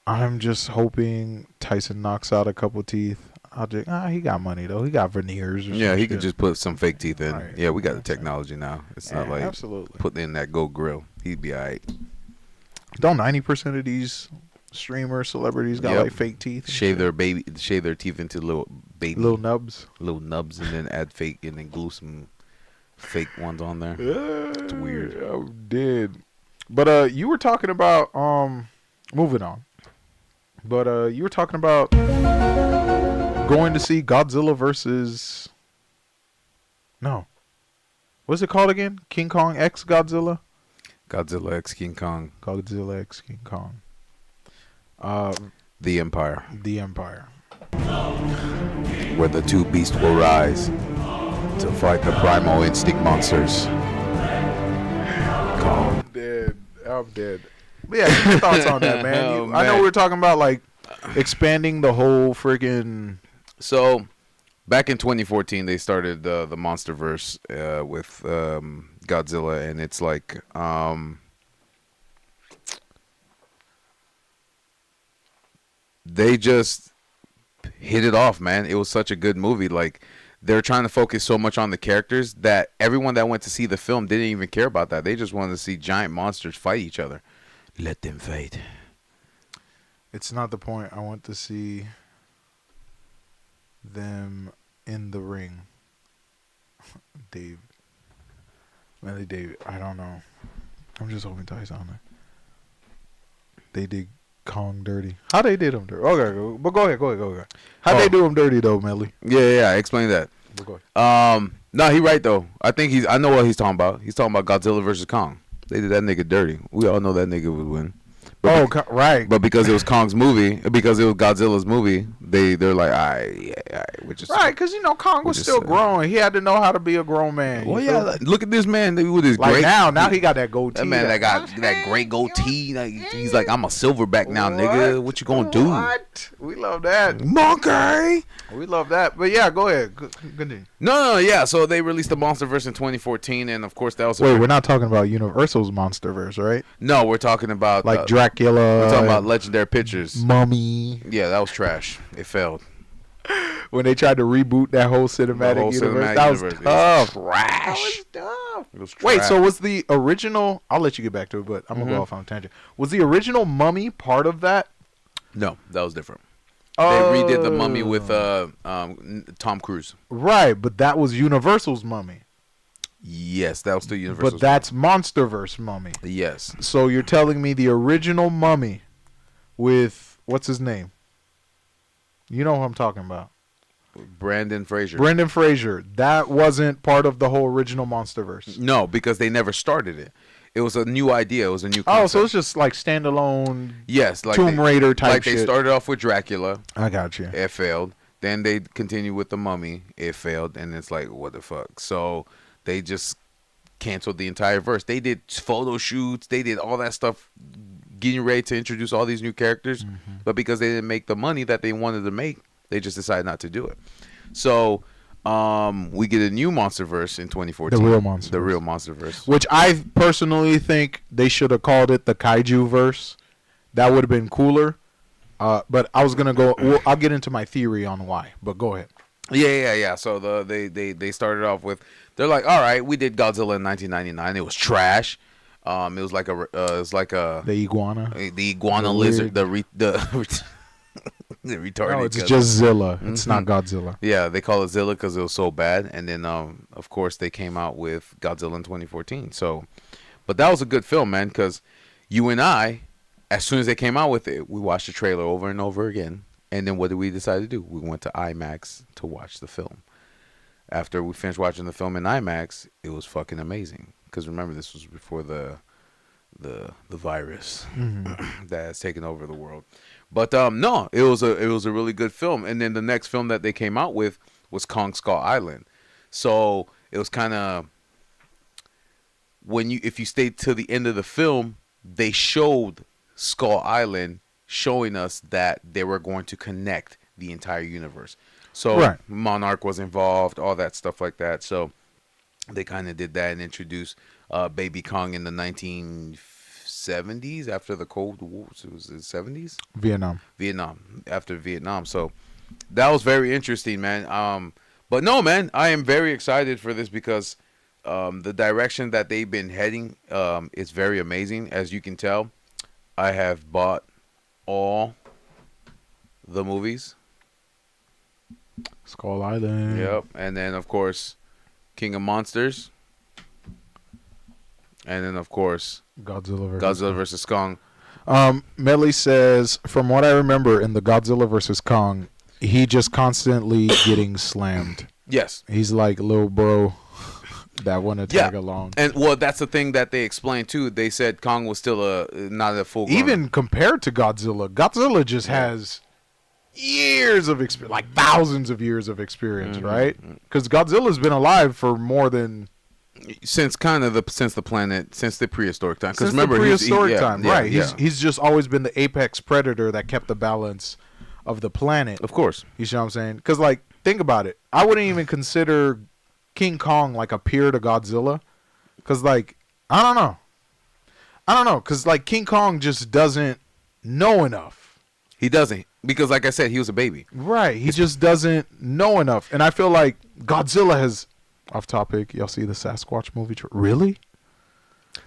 B: I'm just hoping Tyson knocks out a couple teeth. He got money though. He got veneers.
C: Yeah, he could just put some fake teeth in.
B: Right.
C: Yeah, we got the technology now. It's not like putting in that gold grill. He'd be all right.
B: Don't 90% of these streamer celebrities got like fake teeth?
C: Shave their teeth into little nubs, and then add fake, and then glue some fake ones on there. It's weird.
B: I did. But you were talking about moving on. But you were talking about going to see Godzilla versus... No. What's it called again? King Kong X Godzilla?
C: Godzilla X King Kong.
B: Godzilla X King Kong.
C: The Empire.
B: The Empire.
C: Where the two beasts will rise to fight the primal instinct monsters.
B: I'm dead. But yeah, your thoughts on that, man? Man. I know we were talking about like expanding the whole friggin'.
C: So, back in 2014, they started the Monsterverse with Godzilla, and it's like they just hit it off, man. It was such a good movie. Like, they're trying to focus so much on the characters that everyone that went to see the film didn't even care about that. They just wanted to see giant monsters fight each other. Let them fight.
B: It's not the point. I want to see them in the ring. Dave. Melly David. I don't know. I'm just hoping Tyson on it. They did Kong dirty. How they did him dirty? Okay, but go ahead. How they do him dirty though, Melly?
C: Yeah. Explain that.
B: But go ahead.
C: No, he right though. I know what he's talking about. He's talking about Godzilla versus Kong. They did that nigga dirty. We all know that nigga would win. But
B: right.
C: But because it was Kong's movie, because it was Godzilla's movie, they're like, all right, we're just
B: right. Because Kong was still growing. He had to know how to be a grown man.
C: Well, yeah. Look at this man with his
B: great. Now he got that goatee.
C: That man that got that great goatee. He's like, I'm a silverback now, nigga. What you gonna do?
B: What? We love that,
C: monkey.
B: We love that. But yeah, go ahead. Continue.
C: No, yeah. So they released the Monsterverse in 2014, and of course that was.
B: Wait, we're not talking about Universal's Monsterverse, right?
C: No, we're talking about
B: like Dracula.
C: We're talking about Legendary Pictures.
B: Mummy.
C: Yeah, that was trash. It failed.
B: When they tried to reboot that whole cinematic universe, that was tough.
C: Trash.
B: That was tough.
C: It was
B: Wait, so was the original... I'll let you get back to it, but I'm going to go off on a tangent. Was the original Mummy part of that?
C: No, that was different. They redid the Mummy with Tom Cruise.
B: Right, but that was Universal's Mummy.
C: Yes, that was the Universal.
B: But that's Monsterverse Mummy.
C: Yes.
B: So you're telling me the original Mummy with what's his name? You know who I'm talking about.
C: Brendan Fraser.
B: Brendan Fraser. That wasn't part of the whole original Monsterverse.
C: No, because they never started it. It was a new idea. It was a new concept.
B: Oh, so it's just like standalone.
C: Yes, like
B: Tomb Raider type
C: like
B: shit.
C: They started off with Dracula.
B: I got you.
C: It failed. Then they continued with the Mummy. It failed, and it's like, what the fuck? So they just canceled the entire verse. They did photo shoots. They did all that stuff, getting ready to introduce all these new characters. Mm-hmm. But because they didn't make the money that they wanted to make, they just decided not to do it. So we get a new Monsterverse in 2014.
B: The Real Monsterverse.
C: The Real Monsterverse.
B: Which I personally think they should have called it the Kaiju Verse. That would have been cooler. But I was gonna go. Well, I'll get into my theory on why. But go ahead.
C: Yeah. So they started off with, they're like, all right, we did Godzilla in 1999. It was trash. It was like a
B: the iguana.
C: The iguana lizard. The retarded.
B: No, it's just Zilla. It's not Godzilla.
C: Yeah, they call it Zilla because it was so bad. And then, of course, they came out with Godzilla in 2014. So, but that was a good film, man, because you and I, as soon as they came out with it, we watched the trailer over and over again. And then what did we decide to do? We went to IMAX to watch the film. After we finished watching the film in IMAX, it was fucking amazing. Because remember, this was before the virus that has taken over the world. But no, it was a really good film. And then the next film that they came out with was Kong Skull Island. So it was kind of, if you stayed till the end of the film, they showed Skull Island, showing us that they were going to connect the entire universe. So Monarch was involved, all that stuff like that. So they kind of did that and introduced Baby Kong in the 1970s after the Cold War. So it was the 70s?
B: Vietnam.
C: After Vietnam. So that was very interesting, man. But no, man, I am very excited for this because the direction that they've been heading is very amazing. As you can tell, I have bought all the movies.
B: Skull Island.
C: Yep. And then, of course, King of Monsters. And then, of course, Godzilla vs. Kong.
B: Melly says, from what I remember in the Godzilla vs. Kong, he just constantly getting slammed.
C: Yes.
B: He's like little bro that want to tag along.
C: And, well, that's the thing that they explained, too. They said Kong was still not a full grown.
B: Even compared to Godzilla just has years of experience, like thousands of years of experience, right? Because Godzilla's been alive for more than
C: since the prehistoric time. Because remember,
B: prehistoric time, right? He's just always been the apex predator that kept the balance of the planet.
C: Of course,
B: you see what I'm saying? Because like, think about it. I wouldn't even consider King Kong like a peer to Godzilla, because like I don't know, because like King Kong just doesn't know enough.
C: He doesn't. Because, like I said, he was a baby.
B: Right. He just doesn't know enough. And I feel like Godzilla has... Off topic. Y'all see the Sasquatch movie? Really?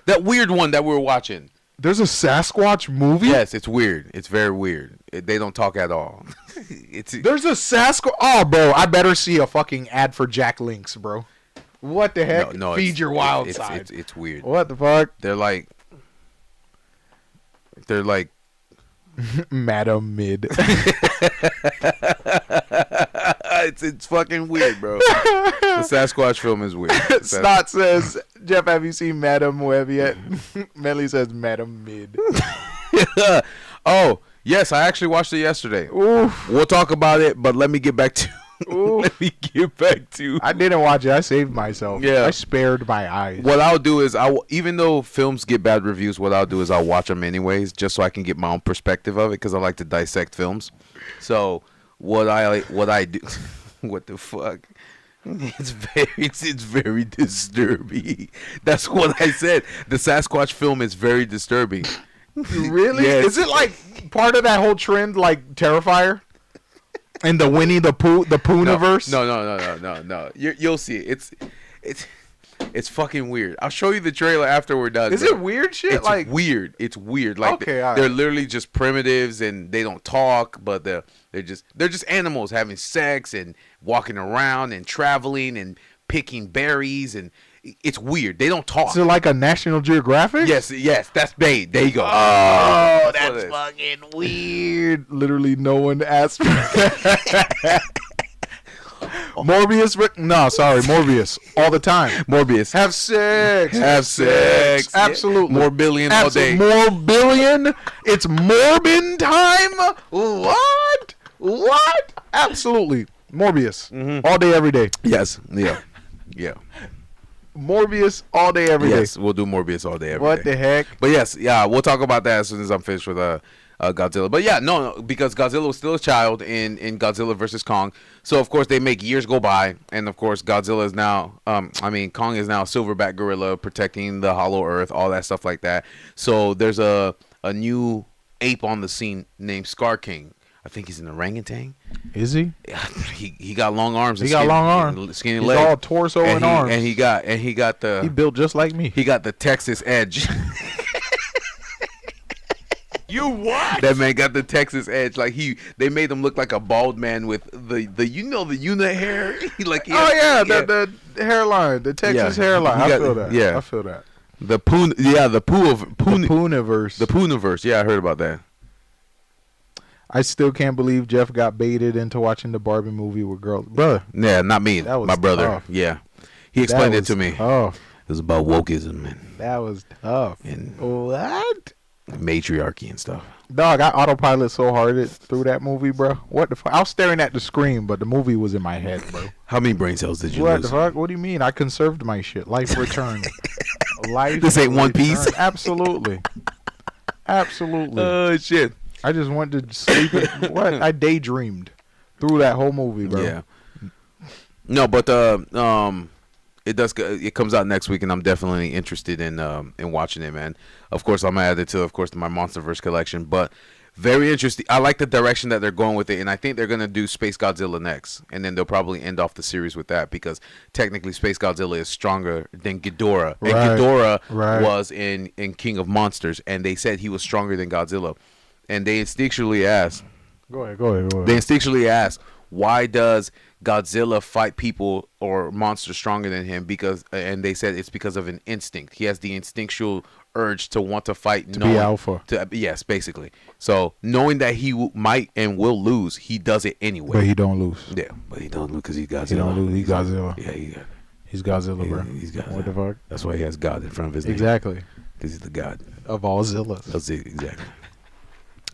C: That weird one that we were watching.
B: There's a Sasquatch movie?
C: Yes, it's weird. It's very weird. They don't talk at all.
B: There's a Sasquatch... Oh, bro. I better see a fucking ad for Jack Links, bro. What the heck?
C: No,
B: Feed your wild side.
C: It's weird.
B: What the fuck?
C: They're like...
B: Madam Mid.
C: It's fucking weird, bro. The Sasquatch film is weird.
B: Snot says, Jeff, have you seen Madam Web yet? Melly says Madam Mid.
C: Oh, yes, I actually watched it yesterday.
B: Oof.
C: We'll talk about it, but let me get back to I
B: didn't watch it. I saved myself.
C: Yeah.
B: I spared my eyes.
C: What I'll do is, even though films get bad reviews, what I'll do is I'll watch them anyways, just so I can get my own perspective of it, because I like to dissect films. So what I do, what the fuck? It's very disturbing. That's what I said. The Sasquatch film is very disturbing.
B: Really?
C: Yes.
B: Is it like part of that whole trend, like Terrifier? And the Winnie the Pooh-niverse?
C: No. You'll see it. It's fucking weird. I'll show you the trailer after we're done.
B: Is it weird shit?
C: It's weird. It's weird. Like they're literally just primitives and they don't talk, but they're just animals having sex and walking around and traveling and picking berries, and it's weird. They don't talk.
B: Is it like a National Geographic?
C: Yes, that's bait. There you go.
B: Oh,
C: That's
B: that's fucking weird. Literally, no one asked for that. Morbius? No, sorry, Morbius. All the time.
C: Morbius.
B: Have sex.
C: Have sex.
B: Absolutely.
C: More billion all day.
B: More billion? It's Morbin time? What? Absolutely. Morbius. All day, every day.
C: Yes. Yeah.
B: Morbius all day, every day.
C: Yes, we'll do Morbius all day, every day.
B: What the heck?
C: But yes, yeah, we'll talk about that as soon as I'm finished with Godzilla. But yeah, no, because Godzilla was still a child in Godzilla versus Kong. So of course they make years go by, and of course Godzilla is now, Kong is now a silverback gorilla protecting the Hollow Earth, all that stuff like that. So there's a new ape on the scene named Scar King. I think he's an orangutan.
B: Is he?
C: He got long arms.
B: He got long arms.
C: Skinny
B: He's
C: legs.
B: all torso and arms.
C: And he got the.
B: He built just like me.
C: He got the Texas edge.
B: You what?
C: That man got the Texas edge. Like they made him look like a bald man with the unit hair.
B: The hairline, the Texas hairline. I feel that.
C: Yeah,
B: I feel that.
C: The Pooniverse.
B: The
C: The Pooniverse. Yeah, I heard about that.
B: I still can't believe Jeff got baited into watching the Barbie movie with girls. Brother.
C: Yeah, not me.
B: That was
C: my brother.
B: tough.
C: Yeah. He explained it to me.
B: Tough.
C: It was about wokeism, man.
B: That was tough.
C: And
B: what?
C: Matriarchy and stuff.
B: Dog, I autopilot so hard through that movie, bro. What the fuck? I was staring at the screen, but the movie was in my head, bro.
C: How many brain cells did you
B: What
C: lose?
B: the fuck? What do you mean? I conserved my shit. Life returned. Life
C: This ain't One Piece?
B: Absolutely. Absolutely.
C: Oh, shit.
B: I just went to sleep. I daydreamed through that whole movie, bro.
C: Yeah. No, but it comes out next week, and I'm definitely interested in watching it, man. Of course, I'm gonna add it to my Monsterverse collection, but very interesting. I like the direction that they're going with it, and I think they're gonna do Space Godzilla next, and then they'll probably end off the series with that because technically Space Godzilla is stronger than Ghidorah, and Ghidorah was in King of Monsters, and they said he was stronger than Godzilla, and they instinctually asked.
B: Go ahead.
C: They instinctually asked, why does Godzilla fight people or monsters stronger than him? And they said it's because of an instinct. He has the instinctual urge to want to fight.
B: To be alpha.
C: Yes, basically. So knowing that he might and will lose, he does it anyway.
B: But he don't lose.
C: Yeah, but he don't lose because he's Godzilla.
B: He don't lose. He's Godzilla.
C: Yeah,
B: he's Godzilla, bro.
C: He's Godzilla.
B: What the fuck?
C: That's why he has God in front of his name.
B: Exactly.
C: Because he's the God
B: of all Zillas.
C: That's it.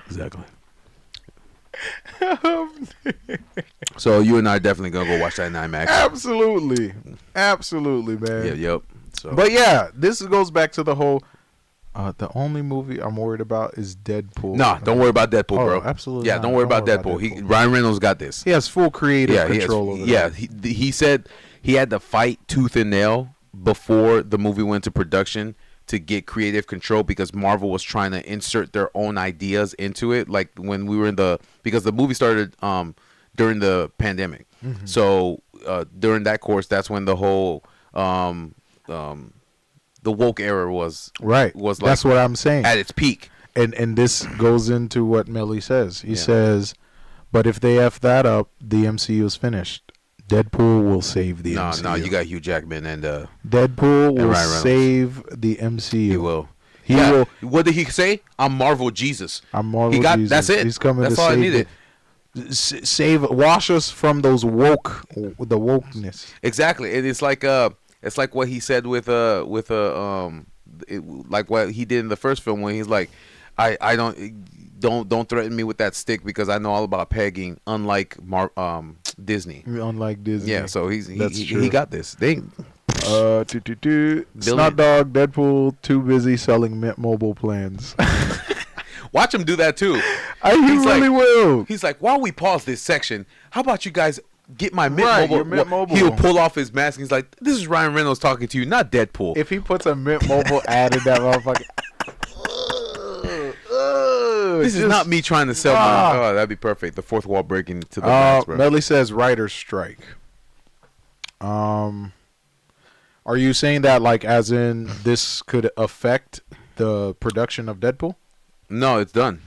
C: Exactly. So you and I are definitely gonna go watch that in IMAX. Absolutely, man. Yeah, yep. So.
B: But yeah, this goes back to the whole. The only movie I'm worried about is Deadpool.
C: Nah, don't worry about Deadpool, bro.
B: Absolutely.
C: Yeah, don't worry about Deadpool. Ryan Reynolds got this.
B: He has full creative control over that.
C: Yeah, he said he had to fight tooth and nail before the movie went to production to get creative control because Marvel was trying to insert their own ideas into it. Like when we were because the movie started during the pandemic. Mm-hmm. So during that course, that's when the whole the woke era was like,
B: that's what I'm saying,
C: at its peak.
B: And this goes into what Melly says. He says, but if they F that up, the MCU is finished. Deadpool will save the MCU.
C: No, you got Hugh Jackman and
B: Deadpool will save the MCU.
C: He will.
B: He will.
C: What did he say? I'm Marvel Jesus.
B: I'm Marvel Jesus.
C: That's it.
B: He's coming
C: that's
B: to
C: all
B: save
C: I needed.
B: Wash us from those the wokeness.
C: Exactly. And it's like what he said with like what he did in the first film when he's like, I don't threaten me with that stick because I know all about pegging, unlike Disney.
B: Unlike Disney.
C: Yeah, so he got this.
B: Snot Dog, Deadpool, too busy selling Mint Mobile plans.
C: Watch him do that too.
B: He will.
C: He's like, while we pause this section, how about you guys get my Mint Mobile? He'll pull off his mask. And he's like, this is Ryan Reynolds talking to you, not Deadpool.
B: If he puts a Mint Mobile ad in that motherfucker.
C: This is not me trying to sell my. Oh, that'd be perfect. The fourth wall breaking to the max, bro.
B: Melly says writer's strike. Are you saying that like as in this could affect the production of Deadpool?
C: No, it's done.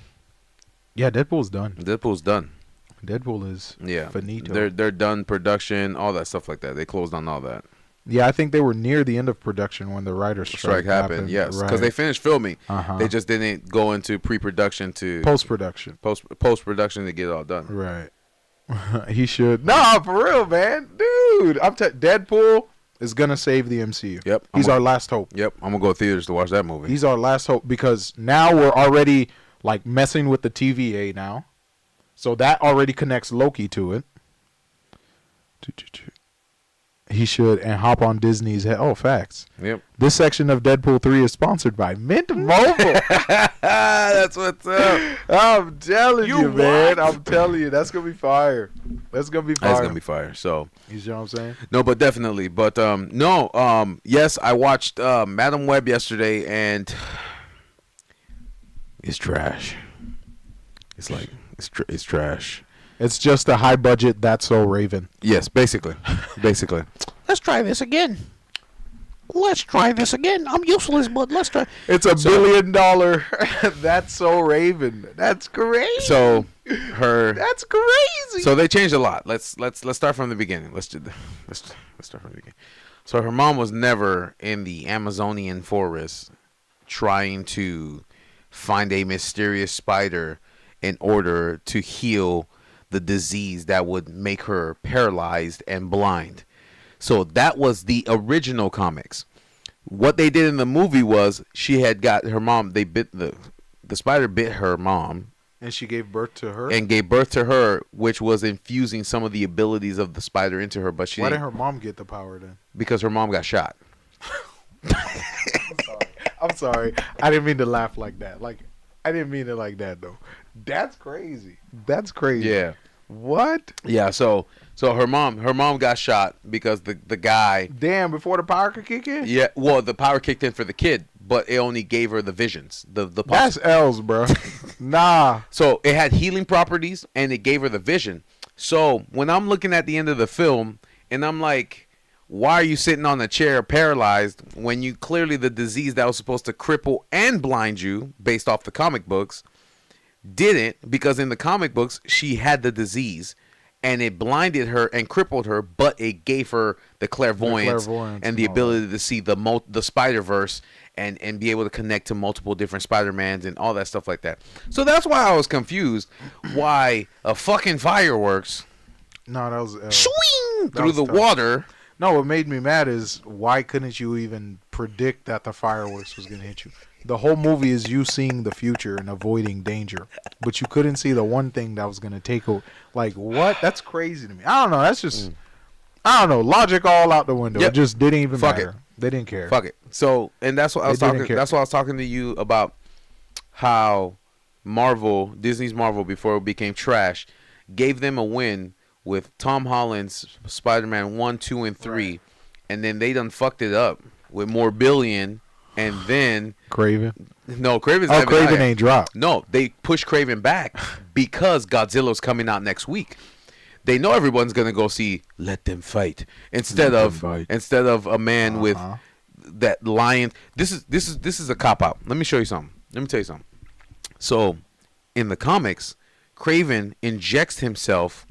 B: Yeah, Deadpool's done.
C: Deadpool is
B: finito.
C: They're done production, all that stuff like that. They closed on all that.
B: Yeah, I think they were near the end of production when the writer's strike happened.
C: Yes, because
B: right.
C: they finished filming.
B: Uh-huh.
C: They just didn't go into pre-production to
B: Post-production.
C: Post-production to get it all done.
B: Right. He should. Nah, for real, man. Dude, Deadpool is going to save the MCU.
C: Yep.
B: He's our last hope.
C: Yep. I'm going to go to theaters to watch that movie.
B: He's our last hope because now we're already like messing with the TVA now. So that already connects Loki to it. He should and hop on Disney's head. Oh, facts.
C: Yep.
B: This section of Deadpool 3 is sponsored by Mint Mobile.
C: That's what's up.
B: I'm telling you, man. I'm telling you. That's going to be fire. That's going to be fire.
C: That's going to be fire. So,
B: you see what I'm saying?
C: No, but definitely. But yes, I watched Madam Web yesterday and it's trash. It's like it's trash.
B: It's just a high budget That's So Raven.
C: Yes, basically. Let's try this again. I'm useless, but let's try.
B: It's $1 billion. That's So Raven. That's crazy.
C: So
B: that's crazy.
C: So they changed a lot. Let's start from the beginning. Let's start from the beginning. So her mom was never in the Amazonian forest trying to find a mysterious spider in order to heal the disease that would make her paralyzed and blind. So that was the original comics. What they did in the movie was she had got her mom. They bit the spider bit her mom,
B: and she gave birth to her.
C: And gave birth to her, which was infusing some of the abilities of the spider into her. But
B: why didn't her mom get the power then?
C: Because her mom got shot.
B: I'm sorry. I didn't mean to laugh like that. I didn't mean it like that though. That's crazy.
C: Yeah.
B: What?
C: Yeah. So her mom got shot because the guy.
B: Damn! Before the power could kick in.
C: Yeah. Well, the power kicked in for the kid, but it only gave her the visions.
B: That's L's, bro. Nah.
C: So it had healing properties, and it gave her the vision. So when I'm looking at the end of the film, and I'm like, why are you sitting on a chair paralyzed when you clearly the disease that was supposed to cripple and blind you based off the comic books didn't, because in the comic books she had the disease and it blinded her and crippled her, but it gave her the clairvoyance and the ability to see the Spiderverse and be able to connect to multiple different Spider-Mans and all that stuff like that. So that's why I was confused why a fucking fireworks
B: that was
C: swing through the water.
B: No, what made me mad is why couldn't you even predict that the fireworks was going to hit you? The whole movie is you seeing the future and avoiding danger, but you couldn't see the one thing that was going to take over. Like, what? That's crazy to me. I don't know. That's just, I don't know. Logic all out the window. Yep. It just didn't even matter. They didn't care.
C: Fuck it. So, and that's what I was talking. That's why I was talking to you about how Disney's Marvel, before it became trash, gave them a win with Tom Holland's Spider-Man 1, 2, and 3, right. And then they done fucked it up with more billion, and then
B: Kraven.
C: No, Kraven's
B: Kraven ain't dropped.
C: No, they pushed Kraven back because Godzilla's coming out next week. They know everyone's gonna go see Let Them Fight instead of a man with that lion. This is a cop out. Let me show you something. Let me tell you something. So, in the comics, Kraven injects himself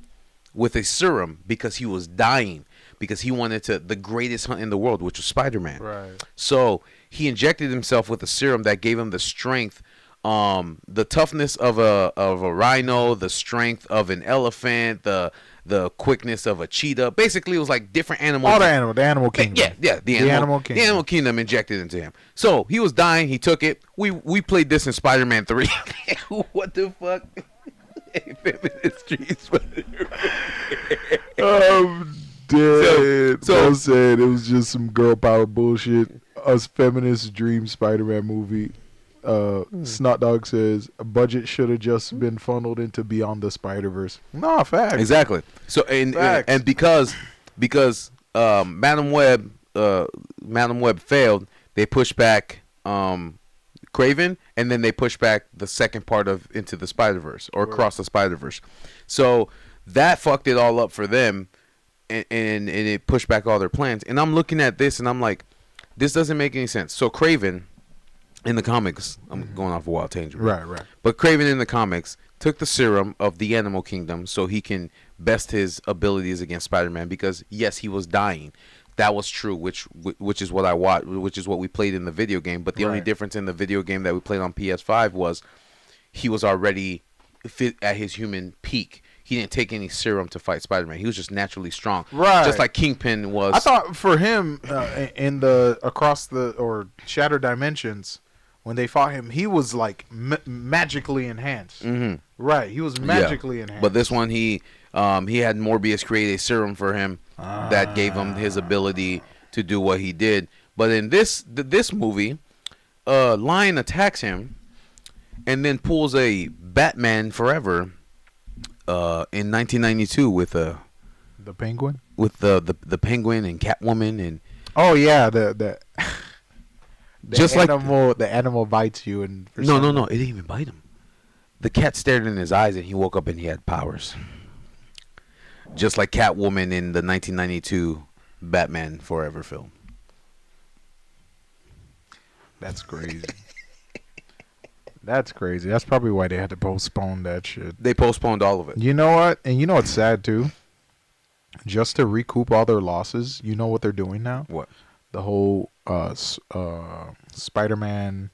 C: with a serum because he was dying, because he wanted the greatest hunt in the world, which was Spider-Man.
B: Right.
C: So he injected himself with a serum that gave him the strength, the toughness of a rhino, the strength of an elephant, the quickness of a cheetah. Basically, it was like different animals.
B: The animal kingdom.
C: Yeah, the animal kingdom. The animal kingdom injected into him. So he was dying. He took it. We played this in Spider-Man 3. What the fuck?
B: I'm dead. So said it was just some girl power bullshit. Us feminists dream Spider-Man movie. Snot Dog says a budget should have just been funneled into Beyond the Spider-Verse. Nah, facts.
C: Exactly. So and because Madam Web failed, they pushed back Kraven, and then they pushed back the second part of Into the Spider-Verse or Across the Spider-Verse. So that fucked it all up for them, and it pushed back all their plans. And I'm looking at this, and I'm like, this doesn't make any sense. So Kraven, in the comics, I'm going off a wild tangent.
B: Right.
C: But Kraven in the comics took the serum of the animal kingdom so he can best his abilities against Spider-Man because, yes, he was dying. that was true, which is what I watched, which is what we played in the video game. But the only difference in the video game that we played on PS5 was he was already fit at his human peak. He didn't take any serum to fight Spider-Man. He was just naturally strong, just like Kingpin was.
B: I thought for him in the Across the or Shattered Dimensions, when they fought him, he was like magically enhanced.
C: Mm-hmm.
B: Right, he was magically enhanced.
C: But this one, he had Morbius create a serum for him that gave him his ability to do what he did. But in this movie, Lion attacks him and then pulls a Batman Forever in 1992 with
B: the Penguin,
C: with the Penguin and Catwoman and
B: the
C: just
B: animal,
C: like
B: the animal bites you and
C: no, it didn't even bite him. The cat stared in his eyes and he woke up and he had powers. Just like Catwoman in the 1992 Batman Forever film.
B: That's crazy. That's crazy. That's probably why they had to postpone that shit.
C: They postponed all of it.
B: You know what? And you know what's sad too? Just to recoup all their losses, you know what they're doing now?
C: What?
B: The whole Spider-Man,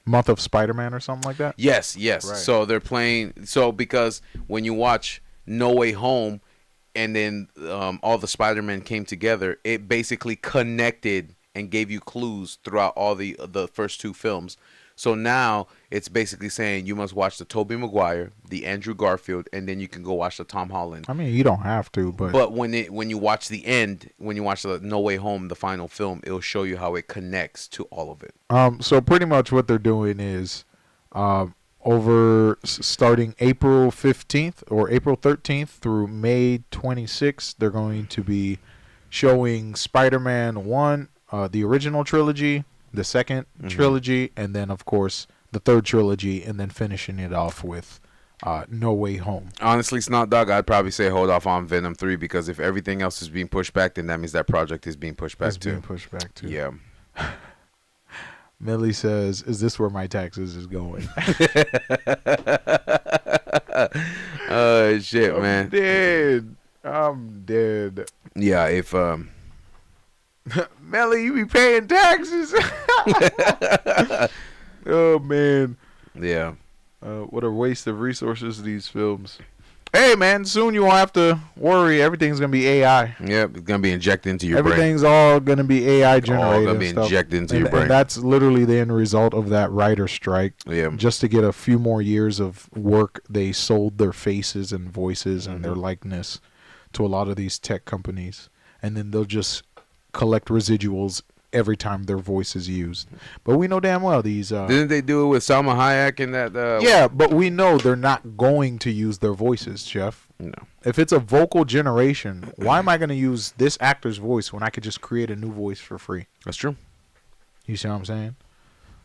B: month of Spider-Man or something like that?
C: Yes.
B: Right.
C: So they're playing. So because when you watch No Way Home and then all the Spider-Man came together, it basically connected and gave you clues throughout all the first two films. So now it's basically saying you must watch the Tobey Maguire, the Andrew Garfield, and then you can go watch the Tom Holland.
B: I mean, you don't have to,
C: but when you watch the end, when you watch the No Way Home, the final film, it'll show you how it connects to all of it.
B: So pretty much what they're doing is starting April 15th or April 13th through May 26th, they're going to be showing Spider-Man 1, the original trilogy, the second trilogy, and then, of course, the third trilogy, and then finishing it off with No Way Home.
C: Honestly, Snot Dog, I'd probably say hold off on Venom 3 because if everything else is being pushed back, then that means that project is being pushed back too. Yeah.
B: Millie says, "Is this where my taxes is going?"
C: Oh shit, man!
B: I'm dead.
C: Yeah, if
B: Melly, you be paying taxes. Oh man.
C: Yeah.
B: What a waste of resources, these films. Hey man, soon you won't have to worry. Everything's gonna be AI.
C: Yep, it's gonna be injected into your brain.
B: Everything's all gonna be AI generated.
C: All gonna be injected into your brain.
B: And that's literally the end result of that writer strike.
C: Yeah.
B: Just to get a few more years of work, they sold their faces and voices and their likeness to a lot of these tech companies, and then they'll just collect residuals every time their voice is used. But we know damn well these
C: didn't they do it with Salma Hayek and that
B: yeah, but we know they're not going to use their voices, Jeff.
C: No.
B: If it's a vocal generation, why am I going to use this actor's voice when I could just create a new voice for free?
C: That's true.
B: You see what I'm saying?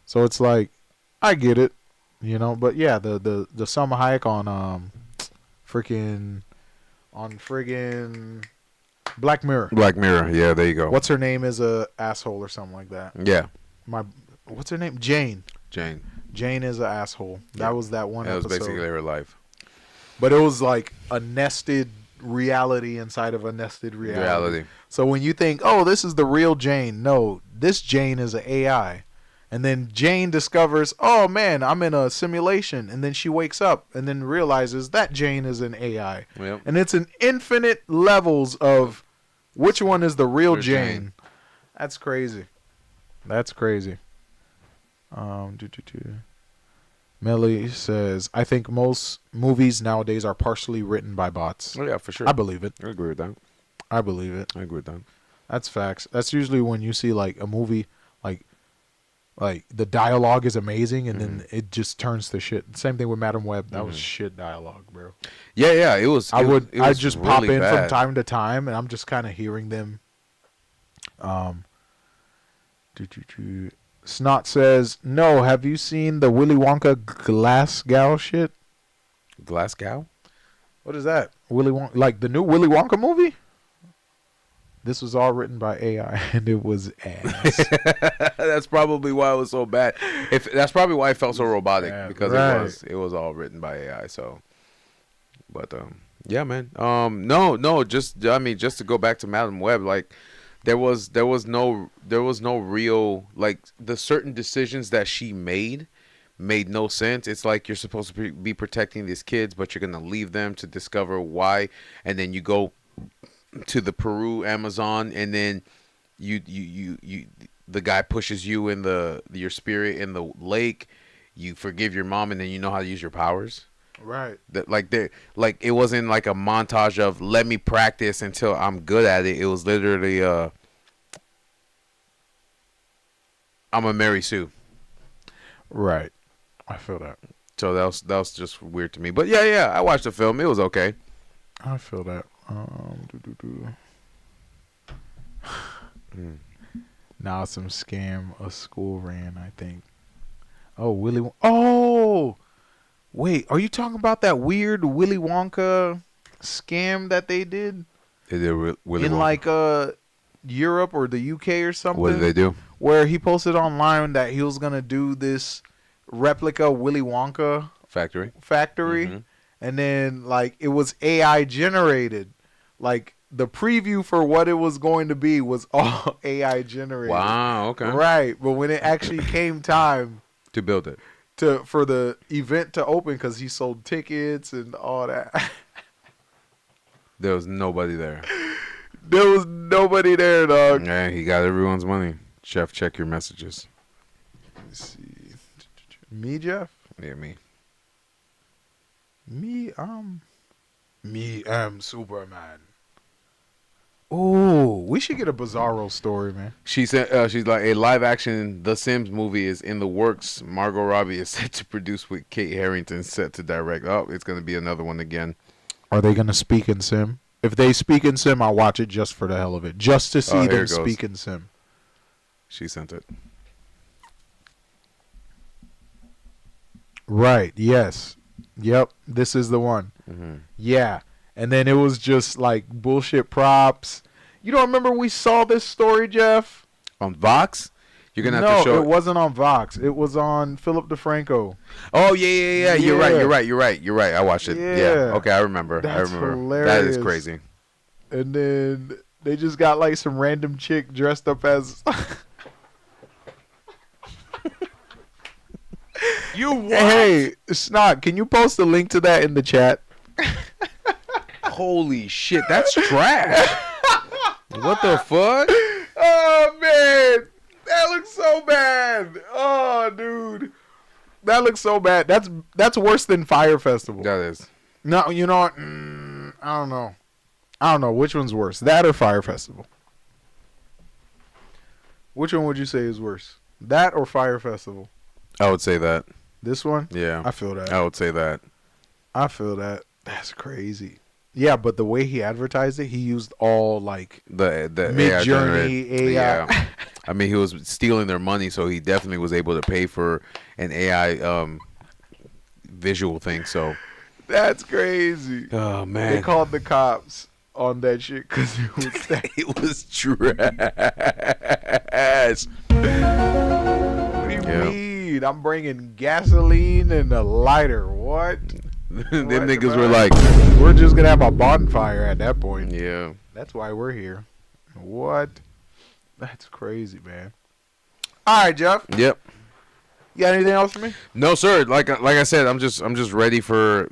B: So it's like, I get it, you know, but yeah, the Salma Hayek on friggin' Black Mirror.
C: Black Mirror, yeah, there you go.
B: What's her name is a asshole or something like that.
C: Yeah.
B: What's her name? Jane. Jane is an asshole. That was that one episode.
C: That was basically her life.
B: But it was like a nested reality inside of a nested reality. So when you think, oh, this is the real Jane, no, this Jane is an AI. And then Jane discovers, oh man, I'm in a simulation. And then she wakes up and then realizes that Jane is an AI.
C: Yep.
B: And it's an infinite levels of which one is the real Jane. That's crazy. That's crazy. Melly says, I think most movies nowadays are partially written by bots.
C: Oh, yeah, for sure.
B: I believe it.
C: I agree with that.
B: I believe it.
C: I agree with that.
B: That's facts. That's usually when you see like a movie, like the dialogue is amazing and then it just turns to shit. Same thing with Madam Web. That was shit dialogue, bro.
C: Yeah, it was.
B: I just
C: really
B: pop in
C: bad
B: from time to time and I'm just kind of hearing them. Snot says, no, have you seen the Willy Wonka Glasgow shit?
C: Glasgow?
B: What is that? Willy Wonka, like the new Willy Wonka movie? This was all written by AI and it was ass.
C: That's probably why it was so bad. That's probably why it felt so robotic because it was all written by AI. So, but yeah, man. Just to go back to Madam Web, like there was no real, like, the certain decisions that she made no sense. It's like you're supposed to be protecting these kids, but you're gonna leave them to discover why, and then you go to the Peru Amazon, and then you the guy pushes you in your spirit in the lake. You forgive your mom, and then you know how to use your powers.
B: Right.
C: That like it wasn't like a montage of let me practice until I'm good at it. It was literally I'm a Mary Sue.
B: Right. I feel that.
C: So that was just weird to me. But yeah, I watched the film. It was okay.
B: I feel that. Now some scam a school ran, I think. Oh, wait, are you talking about that weird Willy Wonka scam that they did?
C: They did Willy
B: in
C: Wonka.
B: Like Europe or the UK or something.
C: What did they do?
B: Where he posted online that he was gonna do this replica Willy Wonka factory,
C: Mm-hmm.
B: and then like it was AI generated. Like the preview for what it was going to be was all AI generated.
C: Wow. Okay.
B: Right, but when it actually came time
C: to build it,
B: for the event to open, because he sold tickets and all that.
C: There was nobody there.
B: There was nobody there, dog.
C: Yeah, he got everyone's money. Chef, check your messages.
B: Let's see. Me, Jeff?
C: Yeah, me.
B: Me am Superman. Oh, we should get a Bizarro story, man.
C: She said she's like, a live action The Sims movie is in the works. Margot Robbie is set to produce with Kate Harington set to direct. Oh, it's going to be another one again.
B: Are they going to speak in Sim? If they speak in Sim, I'll watch it just for the hell of it. Just to see them speak in Sim.
C: She sent it.
B: Right, yes. Yep, this is the one.
C: Mm-hmm.
B: Yeah. And then it was just like bullshit props. You don't remember we saw this story, Jeff?
C: On Vox? You're going to have to show
B: it. No, it wasn't on Vox. It was on Philip DeFranco.
C: Oh, yeah. You're right. I watched it. Yeah. Okay, I remember.
B: That's hilarious.
C: That is crazy.
B: And then they just got like some random chick dressed up as...
C: You what?
B: Hey, Snot, can you post a link to that in the chat?
C: Holy shit, that's trash. What the fuck?
B: Oh, man. That looks so bad. Oh, dude. That looks so bad. That's worse than Fire Festival.
C: That is.
B: No, you know what? I don't know. Which one's worse? That or Fire Festival? Which one would you say is worse? That or Fire Festival?
C: I would say that.
B: This one?
C: Yeah.
B: I feel that.
C: I would say that.
B: I feel that. That's crazy. Yeah, but the way he advertised it, he used all like
C: the
B: Mid-Journey AI.
C: Yeah. I mean, he was stealing their money, so he definitely was able to pay for an AI visual thing. So
B: that's crazy.
C: Oh man,
B: they called the cops on that shit because it was that.
C: It was trash.
B: What do you mean? I'm bringing gasoline and a lighter. What?
C: Them niggas were like,
B: we're just gonna have a bonfire at that point.
C: Yeah,
B: that's why we're here. What? That's crazy, man. All right, Jeff.
C: Yep.
B: You got anything else for me?
C: No, sir. Like I said, I'm just ready for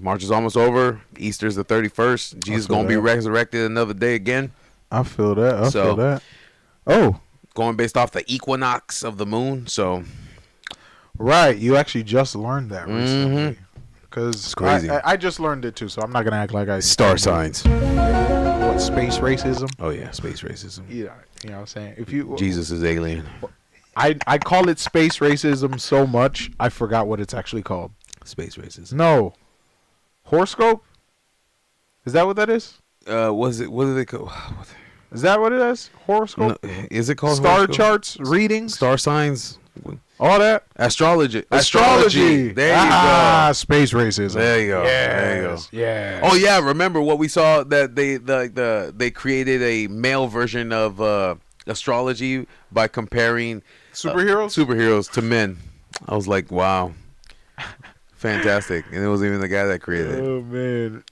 C: March is almost over. Easter's the 31st. Jesus gonna be resurrected another day again.
B: I feel that. I feel that. Oh,
C: going based off the equinox of the moon. So.
B: Right, you actually just learned that recently. Because
C: it's crazy.
B: I just learned it too, so I'm not gonna act like I
C: star signs.
B: What, space racism?
C: Oh yeah, space racism.
B: Yeah, you know what I'm saying. If you
C: Jesus is alien.
B: I call it space racism so much I forgot what it's actually called.
C: Space racism.
B: No, horoscope. Is that what that is?
C: Was it? What do they call?
B: Is that what it is? Horoscope.
C: No, is it called
B: star
C: horoscope?
B: charts, readings,
C: star signs?
B: All that
C: astrology.
B: There you go. Space racism.
C: There you go.
B: Yes.
C: There you go.
B: Yeah.
C: Oh yeah. Remember what we saw that they created a male version of astrology by comparing superheroes to men. I was like, wow, fantastic. And it wasn't even the guy that created it.
B: Oh man.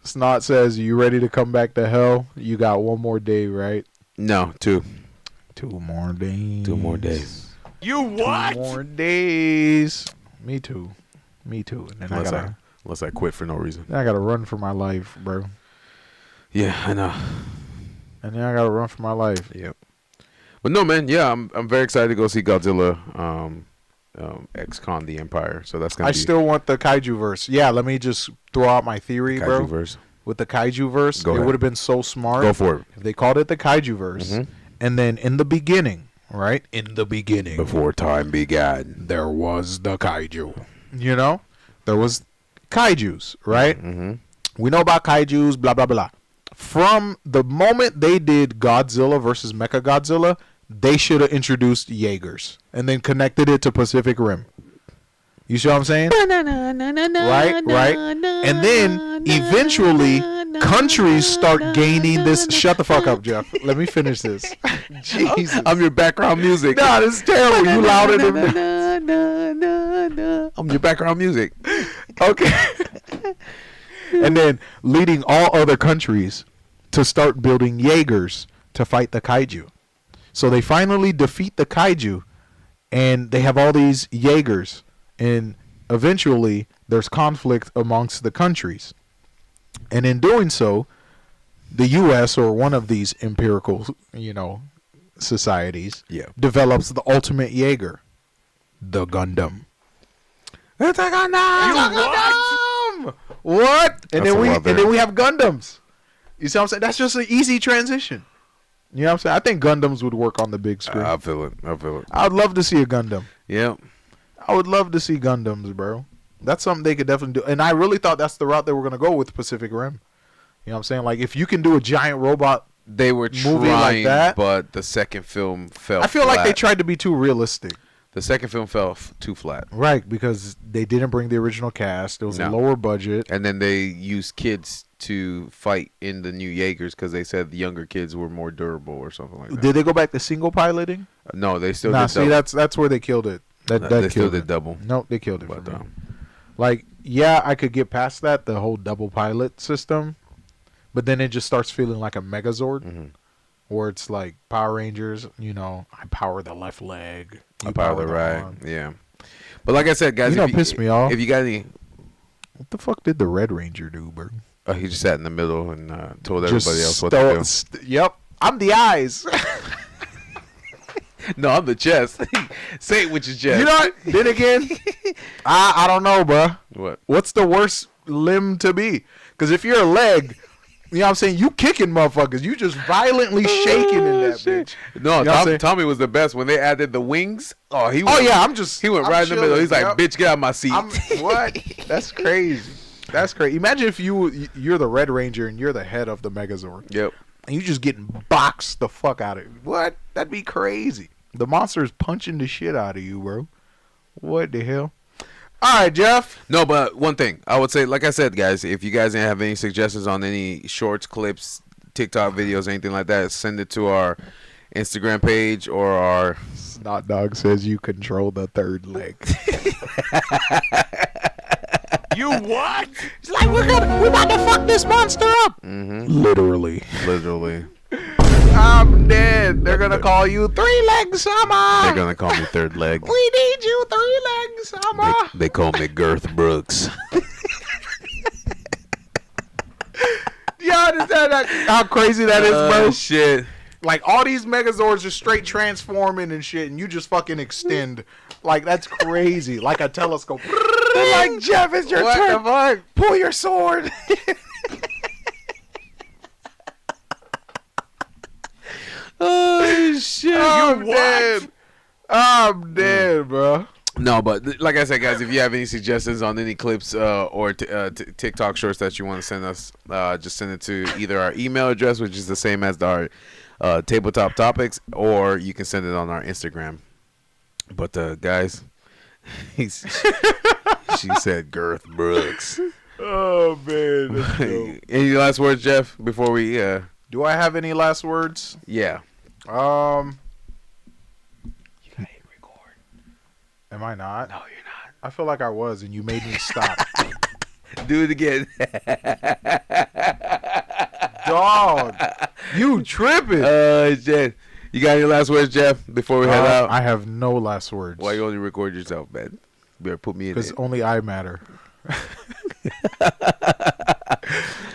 B: Snot says, "You ready to come back to hell? You got one more day, right?"
C: No, 2.
B: 2 more days.
C: 2 more days.
A: You what?
B: 2 more days. Me too. And then
C: Unless I quit for no reason.
B: I gotta run for my life, bro.
C: Yeah, I know.
B: And then I gotta run for my life.
C: Yep. But no, man. Yeah, I'm very excited to go see Godzilla, X-Con the Empire. So that's gonna.
B: I still want the Kaiju verse. Yeah, let me just throw out my theory, bro.
C: Verse.
B: With the Kaiju verse, it would have been so smart.
C: Go for it.
B: If they called it the Kaiju verse, and then in the beginning, right? In the beginning,
C: before time began,
B: there was the Kaiju. You know, there was Kaijus, right? We know about Kaijus, blah blah blah. From the moment they did Godzilla versus Mechagodzilla, they should have introduced Jaegers and then connected it to Pacific Rim. You see what I'm saying? Right. And then eventually countries start gaining this. Shut the fuck up, Jeff. Let me finish this. Jesus.
C: I'm your background music.
B: Nah, this is terrible. You louder than me.
C: I'm your background music.
B: Okay. And then leading all other countries to start building Jaegers to fight the Kaiju. So they finally defeat the Kaiju, and they have all these Jaegers. And eventually, there's conflict amongst the countries. And in doing so, the U.S. or one of these empirical, societies develops the ultimate Jaeger, the Gundam. It's a Gundam! What? And then we have Gundams. You see what I'm saying? That's just an easy transition. You know what I'm saying? I think Gundams would work on the big screen.
C: I feel it.
B: I'd love to see a Gundam.
C: Yeah.
B: I would love to see Gundams, bro. That's something they could definitely do. And I really thought that's the route they were going to go with Pacific Rim. You know what I'm saying? Like, if you can do a giant robot
C: they were
B: movie like that,
C: but the second film fell
B: I feel
C: flat.
B: like they tried to be too realistic.
C: The second film fell too flat.
B: Right, because they didn't bring the original cast. It was a lower budget.
C: And then they used kids to fight in the new Jaegers because they said the younger kids were more durable or something like that.
B: Did they go back to single piloting?
C: No, they still did
B: see,
C: double.
B: that's where they killed it.
C: They still did double.
B: Nope, they killed it.
C: But,
B: like, yeah, I could get past that, the whole double pilot system. But then it just starts feeling like a Megazord. Where it's like Power Rangers, I power the left leg.
C: I power the right. Arm. Yeah. But like I said, guys,
B: piss me off.
C: If you got any...
B: What the fuck did the Red Ranger do, bro?
C: Oh, he just sat in the middle and told everybody else what to do.
B: Yep. I'm the eyes.
C: No, I'm the chest. Say it with your chest.
B: You know what? Then again, I don't know, bro.
C: What?
B: What's the worst limb to be? Because if you're a leg... You know what I'm saying? You kicking motherfuckers. You just violently shaking in that bitch.
C: No, Tommy was the best. When they added the wings, he went
B: He went
C: right in the middle. He's like, bitch, get out of my seat.
B: What? That's crazy. That's crazy. Imagine if you're the Red Ranger and you're the head of the Megazord.
C: Yep.
B: And you just getting boxed the fuck out of it. What? That'd be crazy. The monster is punching the shit out of you, bro. What the hell? All right, Jeff.
C: No, but one thing I would say, like I said, guys, if you guys have any suggestions on any shorts, clips, TikTok videos, anything like that, send it to our Instagram page or our...
B: Snot Dog says you control the third leg.
A: You what?
B: It's like we're about to fuck this monster up. Literally. I'm dead. They're gonna call you 3-leg summer.
C: They're gonna call me third leg.
B: We need you 3-leg summer.
C: They call me Girth Brooks.
B: You understand how crazy that is, bro?
C: Shit.
B: Like, all these Megazords are straight transforming and shit, and you just fucking extend. Like, that's crazy. Like a telescope. Like, Jeff, it's your turn. What the fuck? Pull your sword.
C: Oh, shit.
B: I'm dead, bro.
C: No, but like I said, guys, if you have any suggestions on any clips or TikTok shorts that you want to send us, just send it to either our email address, which is the same as our Tabletop Topics, or you can send it on our Instagram. But, guys, she said Girth Brooks.
B: Oh, man.
C: Any last words, Jeff, before we...
B: Do I have any last words?
C: Yeah.
B: You gotta hit record. Am I not?
C: No, you're not.
B: I feel like I was, and you made me stop.
C: Do it again.
B: Dog, you tripping?
C: Shit. You got any last words, Jeff? Before we head out,
B: I have no last words.
C: Why you only record yourself, man? You better put me in.
B: Because only I matter.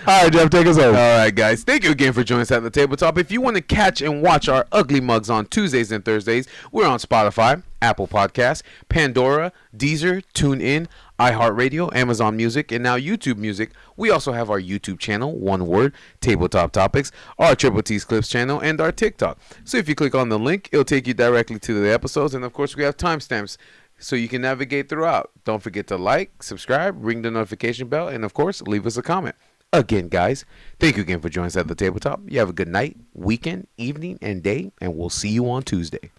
B: All right, Jeff, take us home.
C: All right, guys. Thank you again for joining us at the tabletop. If you want to catch and watch our ugly mugs on Tuesdays and Thursdays, we're on Spotify, Apple Podcasts, Pandora, Deezer, TuneIn, iHeartRadio, Amazon Music, and now YouTube Music. We also have our YouTube channel, one word, Tabletop Topics, our Triple T's Clips channel, and our TikTok. So if you click on the link, it'll take you directly to the episodes. And, of course, we have timestamps so you can navigate throughout. Don't forget to like, subscribe, ring the notification bell, and, of course, leave us a comment. Again, guys, thank you again for joining us at the tabletop. You have a good night, weekend, evening, and day, and we'll see you on Tuesday.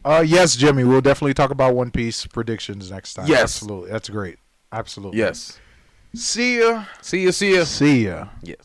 B: Yes, Jimmy, we'll definitely talk about One Piece predictions next time.
C: Yes.
B: Absolutely. That's great. Absolutely.
C: Yes.
B: See ya.
C: See ya.
B: See ya.
C: Yes.